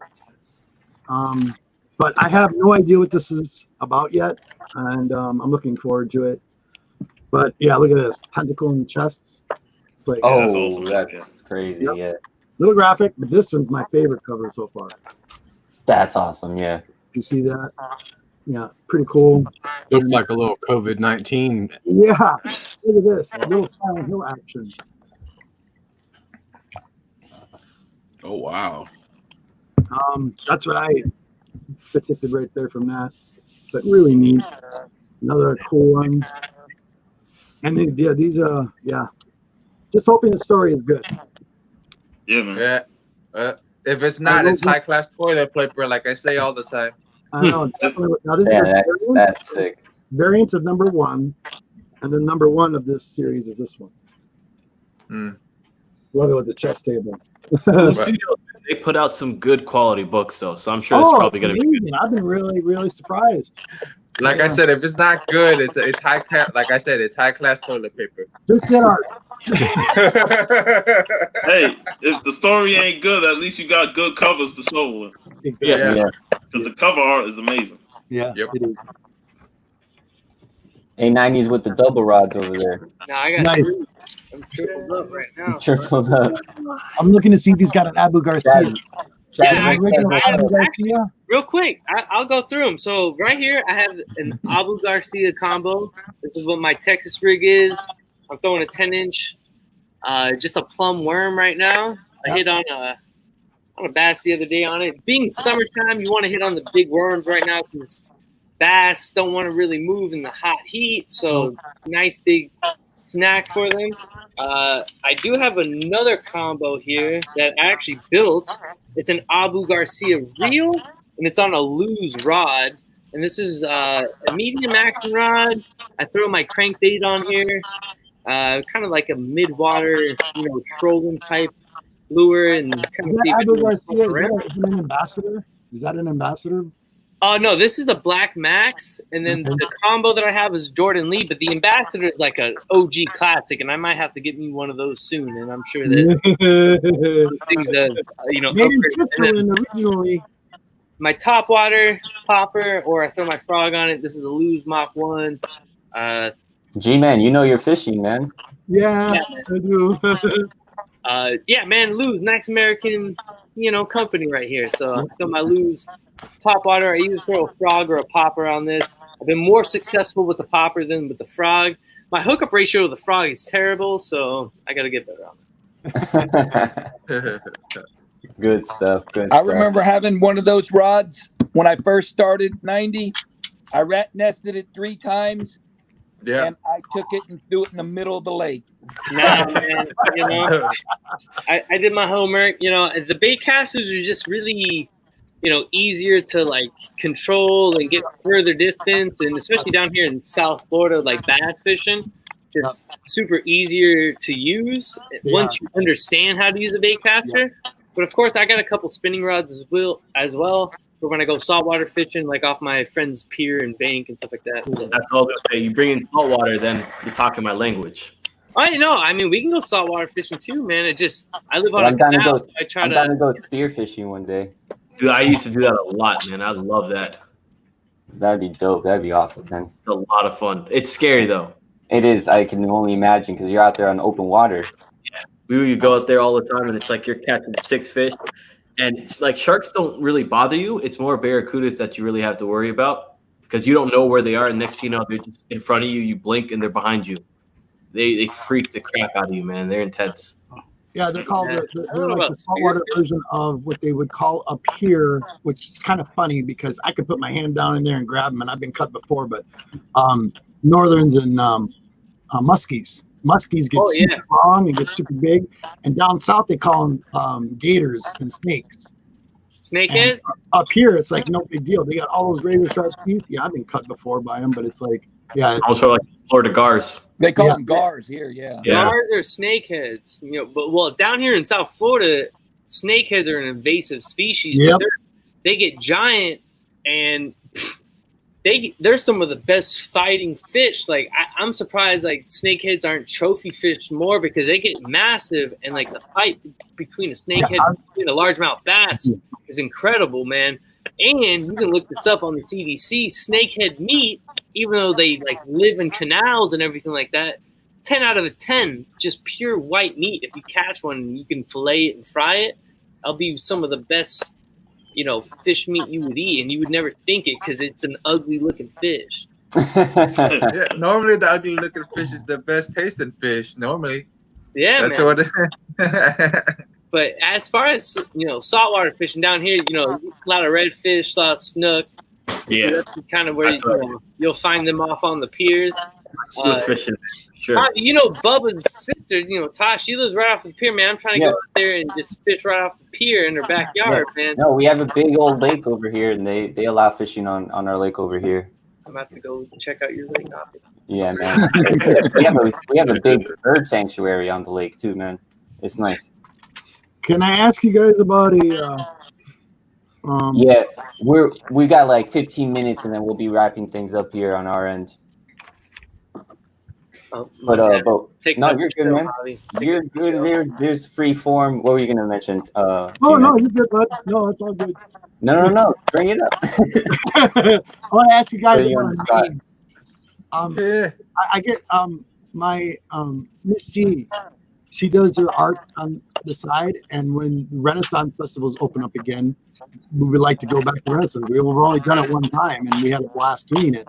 Speaker 5: But I have no idea what this is about yet, and I'm looking forward to it. But yeah, look at this tentacle in the chests. It's like,
Speaker 1: Oh,
Speaker 6: that's awesome.
Speaker 1: that's crazy.
Speaker 5: Yep.
Speaker 1: Yeah,
Speaker 5: little graphic, but this one's my favorite cover so far.
Speaker 1: that's awesome. Yeah.
Speaker 5: You see that? Yeah, pretty cool.
Speaker 8: Looks like a little COVID-19.
Speaker 5: Yeah, Look at this. Little Silent Hill action.
Speaker 7: Oh wow.
Speaker 5: That's what I predicted right there from that. But really neat. Another cool one. And then, these just hoping the story is good.
Speaker 6: Yeah, man.
Speaker 3: Yeah. If it's not, it's high class toilet paper, like I say all the time.
Speaker 5: I know. Definitely. Now, this is
Speaker 1: that's sick.
Speaker 5: Variants of number 1, and then number 1 of this series is this one. Love it with the chess table.
Speaker 4: They put out some good quality books though, so I'm sure it's probably going to be good.
Speaker 5: I've been really, really surpized.
Speaker 3: Like I said, if it's not good, it's high class. Like I said, it's high class toilet paper.
Speaker 5: Just get art.
Speaker 6: Hey, if the story ain't good, at least you got good covers to show with.
Speaker 5: Exactly.
Speaker 3: Yeah.
Speaker 6: Because the cover art is amazing.
Speaker 5: Yeah, it is.
Speaker 1: A90s with the double rods over there.
Speaker 9: No, I got
Speaker 5: Nice.
Speaker 9: I'm tripled up right now.
Speaker 1: Tripled up.
Speaker 5: I'm looking to see if he's got an Abu Garcia.
Speaker 9: Real quick, I'll go through them. So right here, I have an Abu Garcia combo. This is what my Texas rig is. I'm throwing a 10-inch, just a plum worm right now. I hit on a bass the other day on it. Being summertime, you want to hit on the big worms right now because bass don't want to really move in the hot heat. So nice big snack for them. I do have another combo here that I actually built. It's an Abu Garcia reel, and it's on a Luz rod. And this is a medium action rod. I throw my crankbait on here, kind of like a mid-water, trolling type lure. And kind of
Speaker 5: Abu Garcia, is that an ambassador? Is that an ambassador?
Speaker 9: Oh, no, this is the Black Max, and then the combo that I have is Jordan Lee, but the Ambassador is like an OG classic, and I might have to get me one of those soon, and I'm sure that those things
Speaker 5: originally.
Speaker 9: My top water popper, or I throw my frog on it. This is a Luz Mach 1.
Speaker 1: G-Man, you know you're fishing, man.
Speaker 5: Yeah, I do.
Speaker 9: Yeah, man, Luz, nice American, company right here. So I throw my Luz top water. I either throw a frog or a popper on this. I've been more successful with the popper than with the frog. My hookup ratio with the frog is terrible, so I got to get better on
Speaker 1: it. Good stuff.
Speaker 2: I remember having one of those rods when I first started 90. I rat nested it 3 times.
Speaker 3: Yeah.
Speaker 2: And I took it and threw it in the middle of the lake.
Speaker 9: Nah, man. I did my homework. The bait casters are just really, easier to control and get further distance, and especially down here in South Florida, like bass fishing, just super easier to use once you understand how to use a bait caster. But of course, I got a couple spinning rods as well. For when I go saltwater fishing, like off my friend's pier and bank and stuff like that. So.
Speaker 4: That's all good. Okay, you bring in saltwater, then you're talking my language.
Speaker 9: I know. I mean, we can go saltwater fishing too, man. I live on a canal. So I'm
Speaker 1: gonna go spear fishing one day.
Speaker 4: Dude, I used to do that a lot, man. I love that.
Speaker 1: That'd be dope. That'd be awesome, man.
Speaker 4: It's a lot of fun. It's scary though.
Speaker 1: It is. I can only imagine because you're out there on open water.
Speaker 4: Yeah, we would go out there all the time, and it's like you're catching 6 fish. And it's like sharks don't really bother you. It's more barracudas that you really have to worry about because you don't know where they are. And next thing you know, they're just in front of you. You blink and they're behind you. They freak the crap out of you, man. They're intense.
Speaker 5: Yeah, they're called they're like the saltwater version of what they would call a pier, which is kind of funny because I could put my hand down in there and grab them, and I've been cut before. But northerns and muskies. Muskies get super long and get super big, and down south they call them gators and snakes.
Speaker 9: Snakehead?
Speaker 5: Up here, it's like no big deal. They got all those razor sharp teeth. Yeah, I've been cut before by them, but it's like, yeah.
Speaker 4: Also like Florida gars.
Speaker 2: They call them gars here, yeah.
Speaker 9: Gars are snakeheads, but down here in South Florida, snakeheads are an invasive species.
Speaker 5: Yep.
Speaker 9: But they get giant, and they're some of the best fighting fish. Like I'm surprised snakeheads aren't trophy fish more because they get massive, and the fight between a snakehead and a largemouth bass is incredible, man. And you can look this up on the CDC. Snakehead meat, even though they live in canals and everything like that, 10 out of 10 just pure white meat. If you catch one and you can fillet it and fry it, that'll be some of the best fish meat you would eat, and you would never think it because it's an ugly looking fish.
Speaker 3: Yeah, normally the ugly looking fish is the best tasting fish. Normally,
Speaker 9: Yeah,
Speaker 3: that's
Speaker 9: man.
Speaker 3: what.
Speaker 9: But as far as saltwater fishing down here, a lot of redfish, a lot of snook.
Speaker 4: Yeah,
Speaker 9: that's kind of where you'll find them off on the piers.
Speaker 4: Fishing, sure.
Speaker 9: Bubba's sister, Tosh, she lives right off the pier, man. I'm trying to go out there and just fish right off the pier in her backyard, man.
Speaker 1: No, we have a big old lake over here, and they allow fishing on our lake over here.
Speaker 9: I'm about to go check out your lake, Hoppy.
Speaker 1: Yeah, man. we have a big bird sanctuary on the lake too, man. It's nice.
Speaker 5: Can I ask you guys about
Speaker 1: yeah, we got like 15 minutes, and then we'll be wrapping things up here on our end. But no, you're good, man. You're good. There's free form. What were you gonna mention?
Speaker 5: No, you're good, bud. No, it's all good.
Speaker 1: No. Bring it up.
Speaker 5: I want to ask you guys about I get my Miss G. She does her art on the side, and when Renaissance festivals open up again, we would like to go back to Renaissance. We've only done it one time, and we had a blast doing it.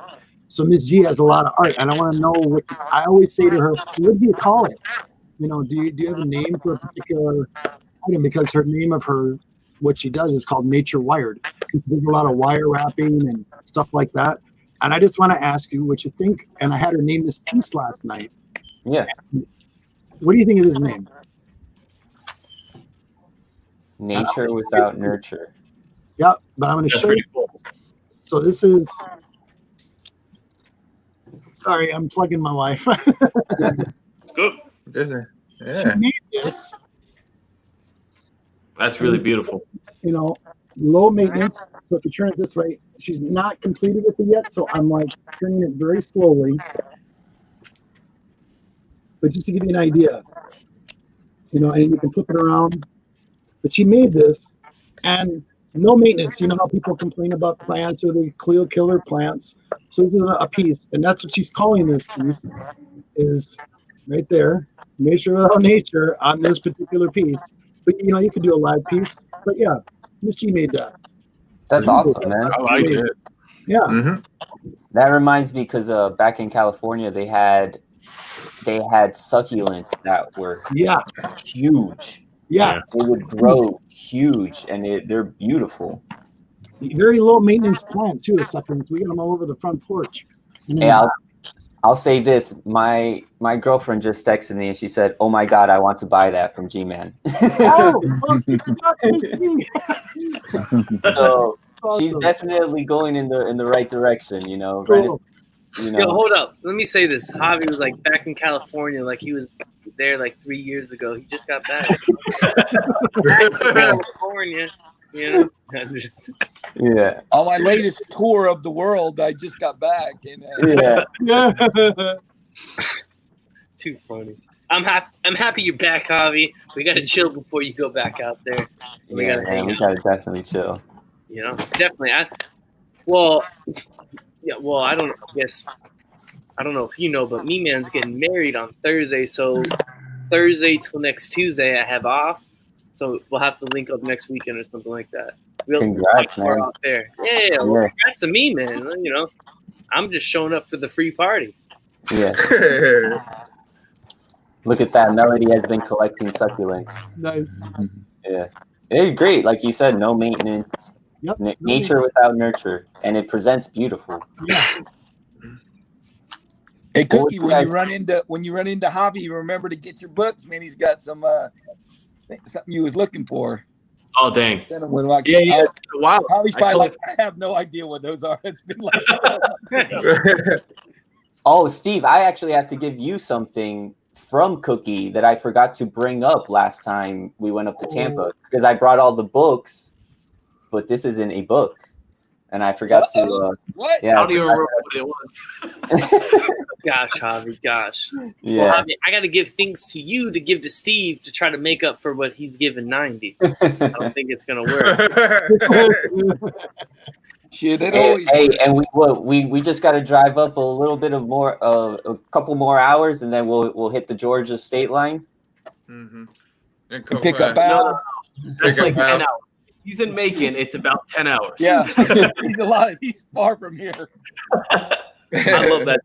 Speaker 5: So Miss G has a lot of art, and I want to know what I always say to her. What do you call it? Do you have a name for a particular item? Because her name of what she does is called Nature Wired. There's a lot of wire wrapping and stuff like that. And I just want to ask you what you think. And I had her name this piece last night.
Speaker 1: Yeah.
Speaker 5: What do you think of his name?
Speaker 1: Nature without nurture.
Speaker 5: Yeah, but I'm going to show you. Cool. So this is. Sorry, I'm plugging my wife.
Speaker 6: It's good.
Speaker 3: Yeah.
Speaker 5: She made this.
Speaker 4: That's really beautiful.
Speaker 5: Low maintenance. So if you turn it this way, she's not completed with it yet. So I'm like turning it very slowly. But just to give you an idea, and you can flip it around. But she made this, and no maintenance. You know how people complain about plants or they killer plants. So this is a piece, and that's what she's calling this piece. Is right there, nature without nature on this particular piece. But you could do a live piece. But yeah, Miss G made that.
Speaker 1: That's awesome, man.
Speaker 7: I like it.
Speaker 5: Yeah.
Speaker 3: Mm-hmm.
Speaker 1: That reminds me because back in California they had succulents that were huge.
Speaker 5: Yeah.
Speaker 1: They would grow huge, and they're beautiful.
Speaker 5: Very low maintenance plant too. Succulents. We get them all over the front porch.
Speaker 1: Hey, I'll say this. My girlfriend just texted me and she said, "Oh my God, I want to buy that from G-Man." So she's definitely going in the right direction.
Speaker 5: Cool.
Speaker 9: Yo, hold up. Let me say this. Javi was like back in California, like he was there like 3 years ago. He just got back. Back in California,
Speaker 1: Yeah.
Speaker 2: On my latest tour of the world, I just got back. And,
Speaker 9: Too funny. I'm happy you're back, Javi. We gotta chill before you go back out there.
Speaker 1: We gotta definitely chill.
Speaker 9: Definitely. I don't know if you know, but me man's getting married on Thursday. So Thursday till next Tuesday, I have off. So we'll have to link up next weekend or something like that.
Speaker 1: Congrats, man.
Speaker 9: Out there. Yeah. Well, congrats to me, man. I'm just showing up for the free party.
Speaker 1: Yeah. Look at that. Melody has been collecting succulents.
Speaker 5: Nice.
Speaker 1: Yeah. They're great. Like you said, no maintenance.
Speaker 5: Yep.
Speaker 1: Nature without nurture. And it presents beautiful.
Speaker 5: Yeah.
Speaker 2: Hey, Cookie, when you run into Javi, remember to get your books, man. He's got some something you was looking for.
Speaker 4: Oh, thanks.
Speaker 2: Like,
Speaker 4: wow.
Speaker 2: Javi's probably I have no idea what those are. It's been like
Speaker 1: Oh, Steve, I actually have to give you something from Cookie that I forgot to bring up last time we went up to Tampa, because I brought all the books, but this isn't a book. And I forgot to.
Speaker 2: What?
Speaker 1: Yeah,
Speaker 4: I don't even remember what it was.
Speaker 9: Gosh, Javi, gosh.
Speaker 1: Yeah.
Speaker 9: Well, Javi, I got to give things to you to give to Steve to try to make up for what he's given 90. I don't think it's going to work.
Speaker 2: Shit,
Speaker 1: and we just got to drive up a couple more hours, and then we'll hit the Georgia state line.
Speaker 3: Mm-hmm.
Speaker 2: And pick up Al.
Speaker 4: That's like 10 hours. He's in Macon. It's about 10 hours.
Speaker 2: Yeah, he's far from here.
Speaker 4: I love that.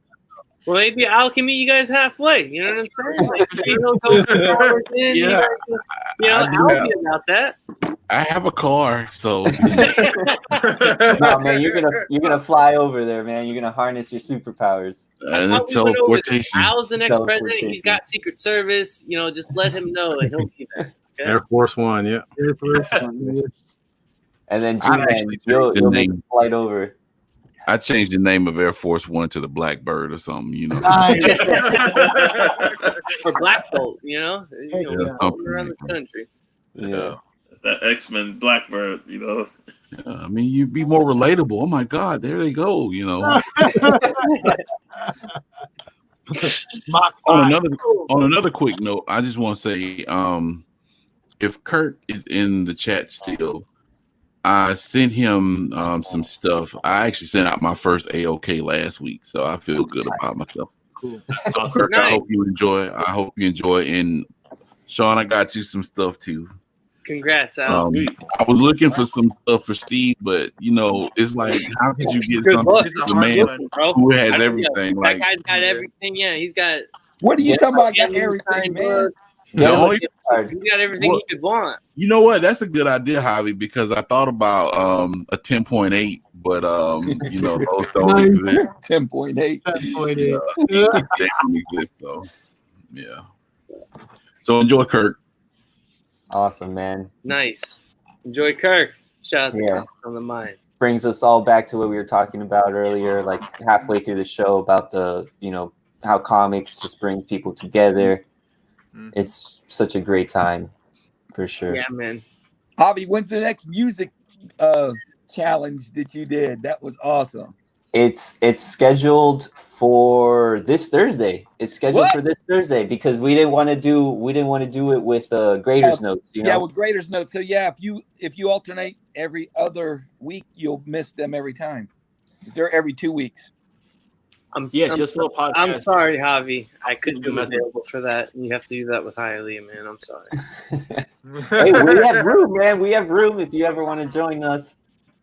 Speaker 9: Well, maybe I can meet you guys halfway. You know what I'm saying? Like, go 4 hours in.
Speaker 7: Yeah,
Speaker 9: I'll be about that.
Speaker 7: I have a car, so
Speaker 1: No, man, you're gonna fly over there, man. You're gonna harness your superpowers.
Speaker 7: and it's teleportation.
Speaker 9: Al's the next president. He's got Secret Service. Just let him know, and he'll be there. Okay?
Speaker 8: Air Force One, yeah.
Speaker 5: Air Force One.
Speaker 1: And then G-Man, you'll make a flight over.
Speaker 7: I changed the name of Air Force One to the Blackbird or something,
Speaker 9: For Black Bolt, around the country.
Speaker 1: Yeah.
Speaker 6: That X-Men Blackbird,
Speaker 7: Yeah, I mean, you'd be more relatable. Oh my God, there they go, On another quick note, I just want to say, if Kurt is in the chat still, I sent him some stuff. I actually sent out my first AOK last week, so I feel good about myself.
Speaker 8: Cool.
Speaker 7: So, Kurt, I hope you enjoy. And Sean, I got you some stuff too.
Speaker 9: Congrats, Al.
Speaker 7: I was looking for some stuff for Steve, but it's like, how could you get something to the man who has everything?
Speaker 9: That guy's got everything. Yeah, he's got.
Speaker 2: What are you talking about? Got everything, man.
Speaker 9: He's got everything he could want.
Speaker 7: You know what? That's a good idea, Javi, because I thought about a 10.8, but those don't exist.
Speaker 2: 10.8.
Speaker 7: 10.8. They don't exist, so yeah. So enjoy, Kirk.
Speaker 1: Awesome, man.
Speaker 9: Nice. Enjoy Kirk. Shout out to Kirk on the mind.
Speaker 1: Brings us all back to what we were talking about earlier, like halfway through the show about the, how comics just brings people together. It's such a great time, for sure.
Speaker 9: Yeah, man.
Speaker 2: Javi, when's the next music challenge that you did? That was awesome.
Speaker 1: It's scheduled for this Thursday. It's scheduled for this Thursday because we didn't want to do it with graders notes.
Speaker 2: Yeah, with graders notes. So yeah, if you alternate every other week, you'll miss them every time. They're every 2 weeks.
Speaker 4: Just a little podcast.
Speaker 9: I'm sorry, Javi. I couldn't be available for that. You have to do that with Hialeah, man. I'm sorry.
Speaker 1: Hey, we have room, man. We have room if you ever want to join us.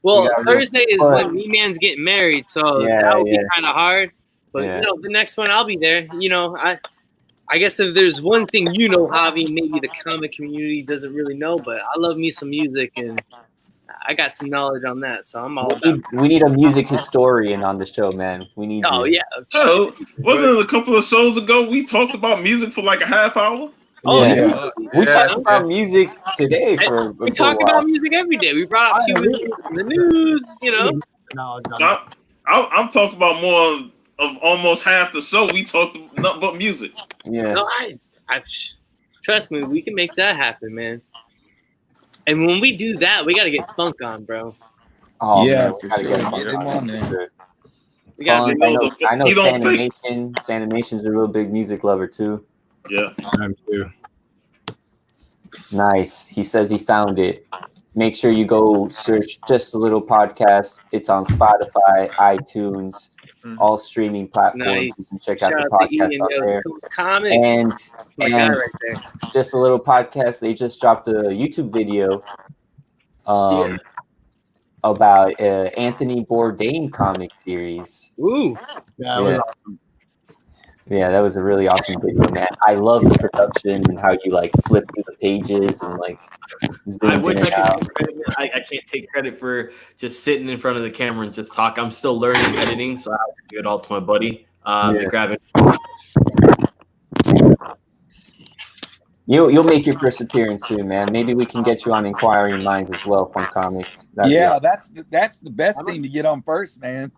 Speaker 9: Well, Thursday is when Me-Man's getting married, so that would be kind of hard. But the next one I'll be there. I guess if there's one thing Javi, maybe the comic community doesn't really know, but I love me some music and I got some knowledge on that, so I'm all about.
Speaker 1: We need a music historian on the show, man. We need.
Speaker 9: Oh
Speaker 1: you.
Speaker 9: yeah.
Speaker 6: So wasn't it a couple of shows ago we talked about music for like a half hour?
Speaker 9: Oh
Speaker 1: yeah. We talked about music today
Speaker 9: we talk about music every day. We brought up the news,
Speaker 6: No, I'm talking about more of almost half the show. We talked nothing but music.
Speaker 1: Yeah.
Speaker 9: No, I trust me, we can make that happen, man. And when we do that, we gotta get Funk on, bro.
Speaker 1: Oh
Speaker 2: yeah,
Speaker 1: man,
Speaker 2: for sure. Get him on there.
Speaker 1: I know Sanimation's a real big music lover too.
Speaker 6: Yeah.
Speaker 8: I'm too.
Speaker 1: Nice. He says he found it. Make sure you go search Just a Little Podcast. It's on Spotify, iTunes, all streaming platforms.
Speaker 9: Nice.
Speaker 1: You can check out the podcast out there. And
Speaker 9: right there.
Speaker 1: Just a Little Podcast. They just dropped a YouTube video about Anthony Bourdain comic series.
Speaker 9: Ooh.
Speaker 1: Yeah, that was a really awesome video, man. I love the production and how you flip through the pages and
Speaker 4: I wish I could take credit. I can't take credit for just sitting in front of the camera and just talk. I'm still learning editing, so I have to give it all to my buddy. Grab it.
Speaker 1: You'll make your first appearance too, man. Maybe we can get you on Inquiring Minds as well from comics.
Speaker 2: That's the best thing to get on first, man.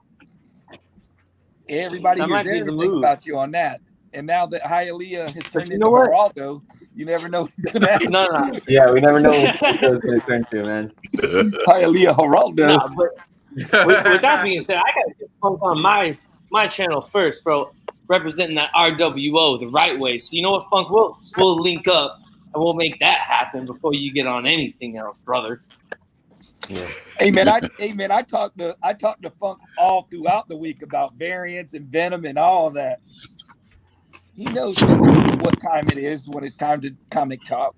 Speaker 2: Everybody hears everything about you on that. And now that Hialeah has turned into Geraldo, you never know what's going to happen.
Speaker 9: No.
Speaker 1: Yeah, we never know what it's going to turn to, man.
Speaker 2: Hialeah Geraldo.
Speaker 9: Nah, but with that being said, I got to get Funk on my channel first, bro. Representing that RWO the right way. So you know what, Funk? We'll link up and we'll make that happen before you get on anything else, brother.
Speaker 1: Yeah.
Speaker 2: Hey man, I talked to Funk all throughout the week about variants and Venom and all of that. He knows what time it is when it's time to comic talk.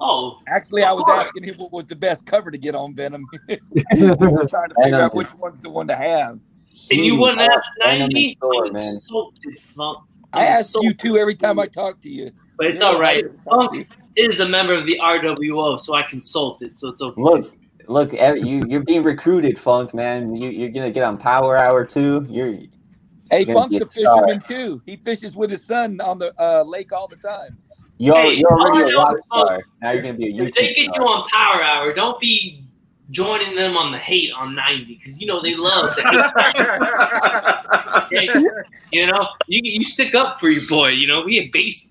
Speaker 9: Oh,
Speaker 2: actually, I was asking him what was the best cover to get on Venom. Trying to figure out which one's the one to have.
Speaker 9: And you wouldn't ask
Speaker 1: Venom
Speaker 9: 90?
Speaker 1: and Thor,
Speaker 9: I'm
Speaker 1: man.
Speaker 9: insulted, Funk.
Speaker 2: I ask you too every time I talk to you.
Speaker 9: But it's
Speaker 2: You're
Speaker 9: all right.
Speaker 2: hard to talk
Speaker 9: Funk
Speaker 2: to.
Speaker 9: is a member of the RWO, so I consulted, so it's okay.
Speaker 1: Look, you're being recruited, Funk, man. You're gonna get on Power Hour too.
Speaker 2: Hey,
Speaker 1: gonna
Speaker 2: Funk's
Speaker 1: be
Speaker 2: a
Speaker 1: a star.
Speaker 2: fisherman too. He fishes with his son on the lake all the time.
Speaker 1: You're already
Speaker 9: all I
Speaker 1: a
Speaker 9: know
Speaker 1: rock
Speaker 9: is, Funk,
Speaker 1: star. Now you're gonna be a
Speaker 9: if they
Speaker 1: YouTube
Speaker 9: get you
Speaker 1: star.
Speaker 9: on Power Hour, don't be joining them on the hate on 90, because you know they love the hate. Okay? You know, you stick up for your boy. You know, we have bass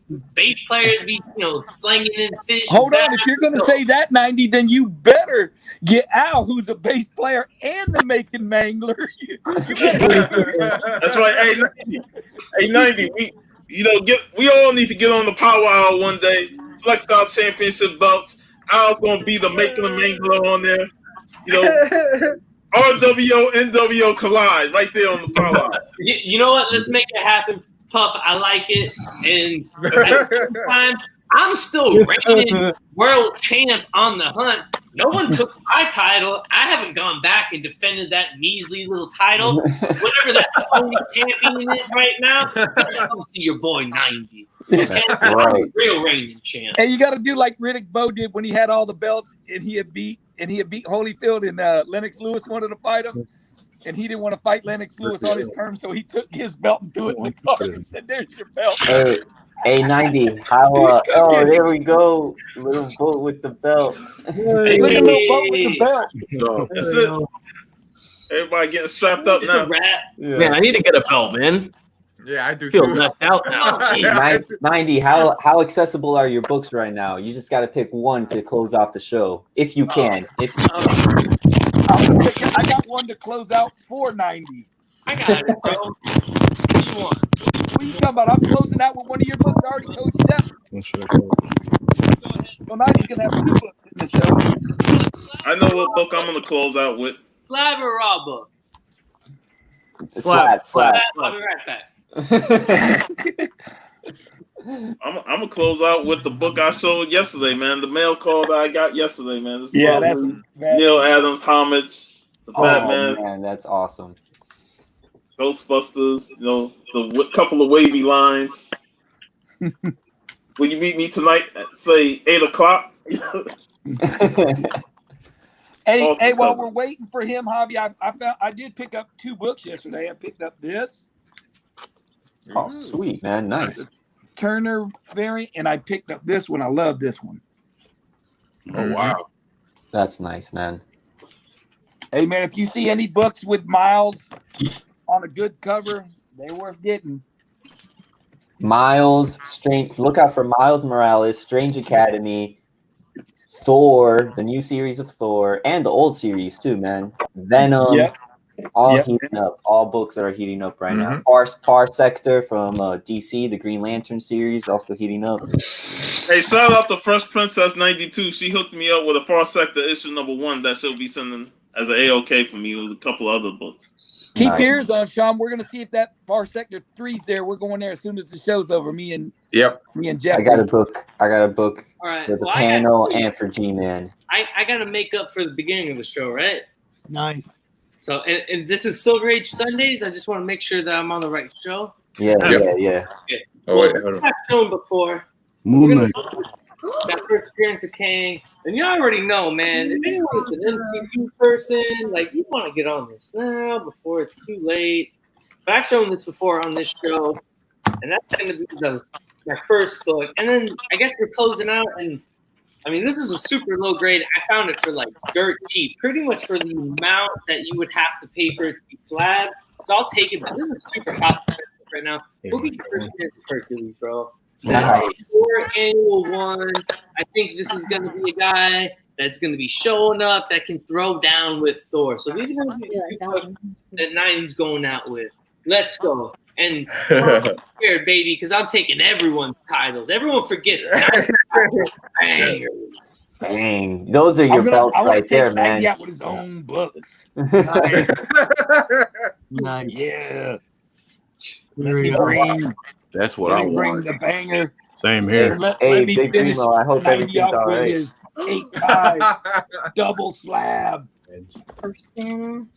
Speaker 9: players be slanging in fish.
Speaker 2: Hold on, if you're gonna say that 90, then you better get Al, who's a bass player and the making mangler.
Speaker 6: That's right. Hey 90. We all need to get on the Power Hour one day. Flex our championship belts. Al's gonna be the making the mangler on there. RWO, NWO collide right there on the Power Hour.
Speaker 9: You know what? Let's make it happen, Puff. I like it. And at the same time, I'm still reigning world champ on the hunt. No one took my title. I haven't gone back and defended that measly little title. Whatever that only champion is right now, come see your boy 90. Okay? I'm a real reigning champ.
Speaker 2: And you got to do like Riddick Bowe did when he had all the belts and he had beat Holyfield, and Lennox Lewis wanted to fight him. And he didn't want to fight Lennox Lewis on his terms, so he took his belt and threw it in the car and said, "There's your belt."
Speaker 1: Hey 90, how oh there we go. Little boat with the belt.
Speaker 2: Look at little boat with the belt.
Speaker 6: So, that's it. Everybody getting strapped up now.
Speaker 1: Yeah.
Speaker 4: Man, I need to get a belt, man.
Speaker 3: Yeah, I do
Speaker 4: Feel
Speaker 3: too.
Speaker 4: left out now.
Speaker 1: 90, how accessible are your books right now? You just got to pick one to close off the show, if you can.
Speaker 2: I got one to close out for 90.
Speaker 9: I got it, bro. What do you want?
Speaker 2: What are you talking about? I'm closing out with one of your books. I already told you that. So 90's gonna have 2 books in the show.
Speaker 6: I know what book I'm gonna close out with.
Speaker 9: Slab or raw book?
Speaker 1: Slab.
Speaker 9: I'll be right back.
Speaker 6: I'm gonna close out with the book I showed yesterday, man. The mail call that I got yesterday, man. This
Speaker 2: that's
Speaker 6: Neil Adams homage to Batman.
Speaker 1: Man, that's awesome.
Speaker 6: Ghostbusters, the couple of wavy lines. Will you meet me tonight at say 8:00?
Speaker 2: Hey, while we're waiting for him, Javi, I did pick up 2 books yesterday. I picked up this.
Speaker 1: Oh, sweet, man. Nice.
Speaker 2: Turner variant, and I picked up this one. I love this one.
Speaker 7: Oh, wow.
Speaker 1: That's nice, man.
Speaker 2: Hey, man, if you see any books with Miles on a good cover, they're worth getting.
Speaker 1: Miles, Strange. Look out for Miles Morales, Strange Academy, Thor, the new series of Thor, and the old series too, man. Venom.
Speaker 2: Yep.
Speaker 1: Heating up. All books that are heating up right now. Far Sector from DC, the Green Lantern series, also heating up.
Speaker 6: Hey, shout out to Fresh Princess 92. She hooked me up with a Far Sector issue #1 that she'll be sending as an AOK for me with a couple of other books.
Speaker 2: Keep ears on, Sean. We're gonna see if that Far Sector 3's there. We're going there as soon as the show's over. Me and Jeff.
Speaker 1: I got a book. All
Speaker 9: right.
Speaker 1: for the panel and for G-Man.
Speaker 9: I got to make up for the beginning of the show, right?
Speaker 5: Nice.
Speaker 9: So, and this is Silver Age Sundays. I just want to make sure that I'm on the right show.
Speaker 1: Yeah.
Speaker 9: Okay.
Speaker 3: Oh, wait, hold on.
Speaker 9: I've shown before.
Speaker 7: Moonlight.
Speaker 9: That first appearance of Kang, and you already know, man. If anyone is an MCU person, like you want to get on this now before it's too late. But I've shown this before on this show, and that's going to be my first book. And then I guess we're closing out, and I mean this is a super low grade. I found it for like dirt cheap, pretty much for the amount that you would have to pay for it to be slab. So I'll take it. But this is super hot right now. We'll get the first appearance of Hercules, bro.
Speaker 1: Nice.
Speaker 9: 4 annual one. I think this is going to be a guy that's going to be showing up that can throw down with Thor. So these are going to be the 2 books that 90's going out with. Let's go. And I'm scared, baby, because I'm taking everyone's titles. Everyone forgets. Bangers.
Speaker 1: Dang, those are your belts right there, man.
Speaker 2: Yeah, with his own books.
Speaker 5: Nice.
Speaker 2: Yeah.
Speaker 5: There we go.
Speaker 7: That's what I
Speaker 2: Bring
Speaker 7: want.
Speaker 2: the banger.
Speaker 8: Same here.
Speaker 2: Let
Speaker 1: Hey,
Speaker 2: me
Speaker 1: Big
Speaker 2: finish
Speaker 1: Primo, I hope
Speaker 2: 90
Speaker 1: everything's
Speaker 2: off
Speaker 1: all
Speaker 2: with
Speaker 1: right.
Speaker 2: his 8-5 double slab.
Speaker 9: I'm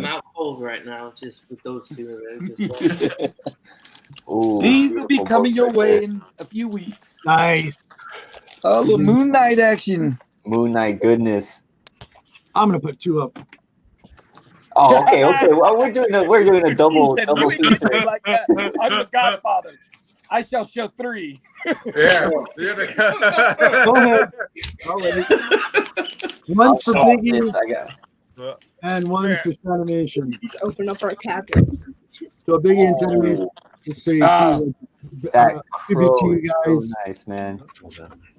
Speaker 9: out cold right now, just with those two. Just
Speaker 1: Ooh,
Speaker 2: These will be
Speaker 1: beautiful
Speaker 2: coming
Speaker 1: books
Speaker 2: your
Speaker 1: right
Speaker 2: way
Speaker 1: there.
Speaker 2: in a few weeks.
Speaker 5: Nice.
Speaker 2: Oh, little Moon Knight action.
Speaker 1: Moon Knight goodness.
Speaker 5: I'm gonna put 2 up.
Speaker 1: Oh, okay. Well, we're doing a double
Speaker 2: She said,
Speaker 1: double
Speaker 2: "You ain't gonna do
Speaker 1: feature.
Speaker 2: like that. I'm the Godfather. I shall show 3."
Speaker 3: Yeah.
Speaker 5: Go ahead. All right. One's for
Speaker 1: I'll show off
Speaker 5: Biggie
Speaker 1: this. I got.
Speaker 5: and one's for Sanimation.
Speaker 10: Open up our cabinet.
Speaker 5: So a Biggie and Sanimation, just so you see.
Speaker 1: That
Speaker 5: Tribute to
Speaker 1: crow
Speaker 5: you
Speaker 1: is
Speaker 5: guys.
Speaker 1: so nice, man.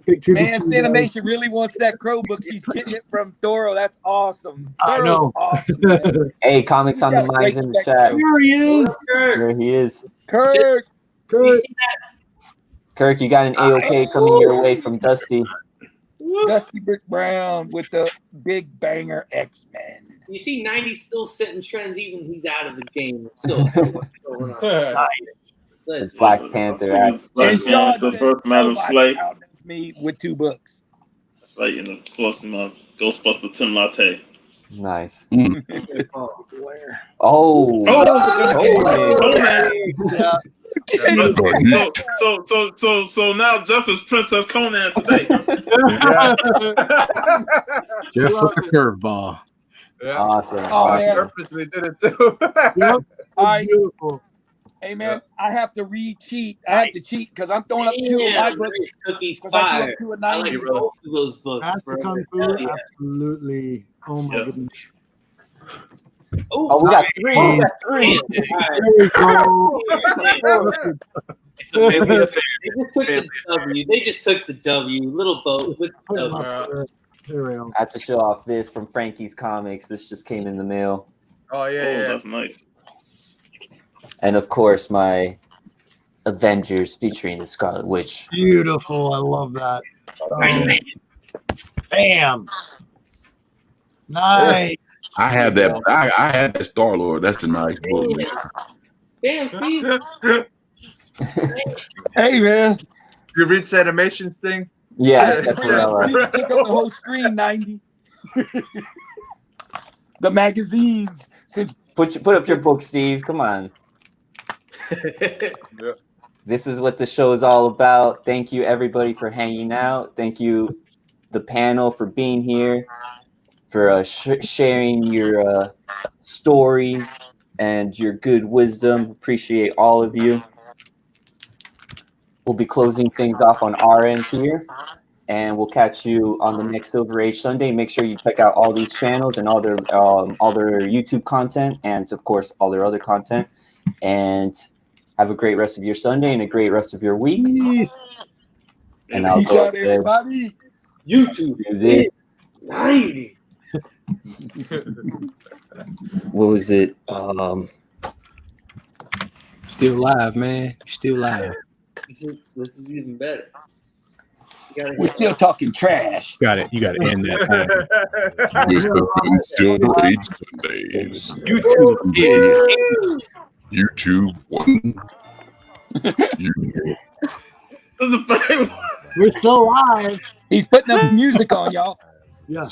Speaker 5: Big tribute
Speaker 2: Man,
Speaker 5: to you guys.
Speaker 2: Sanimation really wants that Crow book. She's getting it from Doro. That's awesome.
Speaker 5: I
Speaker 2: Doro's
Speaker 5: know.
Speaker 2: awesome, man.
Speaker 1: Hey, comics
Speaker 2: He's
Speaker 1: on the
Speaker 2: got a great
Speaker 1: minds in the
Speaker 2: spec
Speaker 1: chat.
Speaker 2: show.
Speaker 5: There he is.
Speaker 1: There he is.
Speaker 2: Kirk.
Speaker 9: you see
Speaker 1: Kirk, you got an AOK coming your way from Dusty.
Speaker 9: that?
Speaker 2: Dusty Brick Brown with the big banger X-Men.
Speaker 9: You see, 90's still setting trends, even he's out of the game. It's still going on.
Speaker 5: Nice.
Speaker 1: It's Black Panther.
Speaker 2: And Sean
Speaker 6: the
Speaker 2: said,
Speaker 6: first Madam
Speaker 2: "Nobody
Speaker 6: Slay.
Speaker 2: outdoes me with 2 books."
Speaker 6: Right, and of course, my Ghostbuster Tim Latte.
Speaker 1: Nice.
Speaker 2: Where?
Speaker 1: Oh.
Speaker 6: So now Jeff is Princess Conan today.
Speaker 8: Jeff with the curveball.
Speaker 3: Yeah.
Speaker 1: Awesome.
Speaker 2: Oh, man.
Speaker 3: Purposely did it too.
Speaker 5: Yep.
Speaker 2: I-
Speaker 5: Beautiful.
Speaker 2: Hey, man, I have to re-cheat. I have to cheat because I'm throwing up 2 of my books.
Speaker 9: Cookie
Speaker 2: Because I threw
Speaker 9: fire.
Speaker 2: up 2 of
Speaker 9: I like
Speaker 2: 90s.
Speaker 9: both of those books,
Speaker 5: Master
Speaker 9: bro.
Speaker 5: Kung Fu,
Speaker 9: Hell yeah.
Speaker 5: absolutely. Oh my
Speaker 6: Yeah.
Speaker 5: goodness.
Speaker 1: Oh, we got 3. We got 3.
Speaker 5: There we go.
Speaker 4: It's a family affair.
Speaker 9: They just took the W. Little boat with the
Speaker 5: Put 'em
Speaker 9: W.
Speaker 5: up there. There we go.
Speaker 1: I had to show off this from Frankie's Comics. This just came in the mail.
Speaker 3: Oh yeah,
Speaker 6: Oh,
Speaker 3: yeah.
Speaker 6: that's nice.
Speaker 1: And of course, my Avengers featuring the Scarlet Witch.
Speaker 5: Beautiful. I love that. Bam. Nice.
Speaker 7: I had that. I had that Star Lord. That's a nice book, man.
Speaker 9: Damn, Steve.
Speaker 2: Hey, man.
Speaker 3: You read Animations thing?
Speaker 1: Yeah,
Speaker 3: Yeah.
Speaker 1: Definitely.
Speaker 2: You took up the whole screen, 90. The magazines. Since
Speaker 1: Put up your book, Steve. Come on.
Speaker 3: Yeah.
Speaker 1: This is what the show is all about. Thank you, everybody, for hanging out. Thank you, the panel, for being here, for sharing your stories and your good wisdom. Appreciate all of you. We'll be closing things off on our end here, and we'll catch you on the next Silver Age Sunday. Make sure you check out all these channels and all their YouTube content, and of course all their other content. And have a great rest of your Sunday and a great rest of your week.
Speaker 5: Peace.
Speaker 1: And I'll
Speaker 2: peace
Speaker 1: go
Speaker 2: out,
Speaker 1: ahead
Speaker 2: everybody.
Speaker 9: YouTube
Speaker 1: do this.
Speaker 9: 90.
Speaker 1: What was it?
Speaker 8: Still live, man. Still live.
Speaker 9: This is even better.
Speaker 2: We're still talking trash.
Speaker 8: Got it. You got to end that.
Speaker 7: With Silver Age Sundays.
Speaker 8: YouTube is
Speaker 7: YouTube one. YouTube.
Speaker 5: We're still live.
Speaker 2: He's putting up music on, y'all.
Speaker 5: Yeah.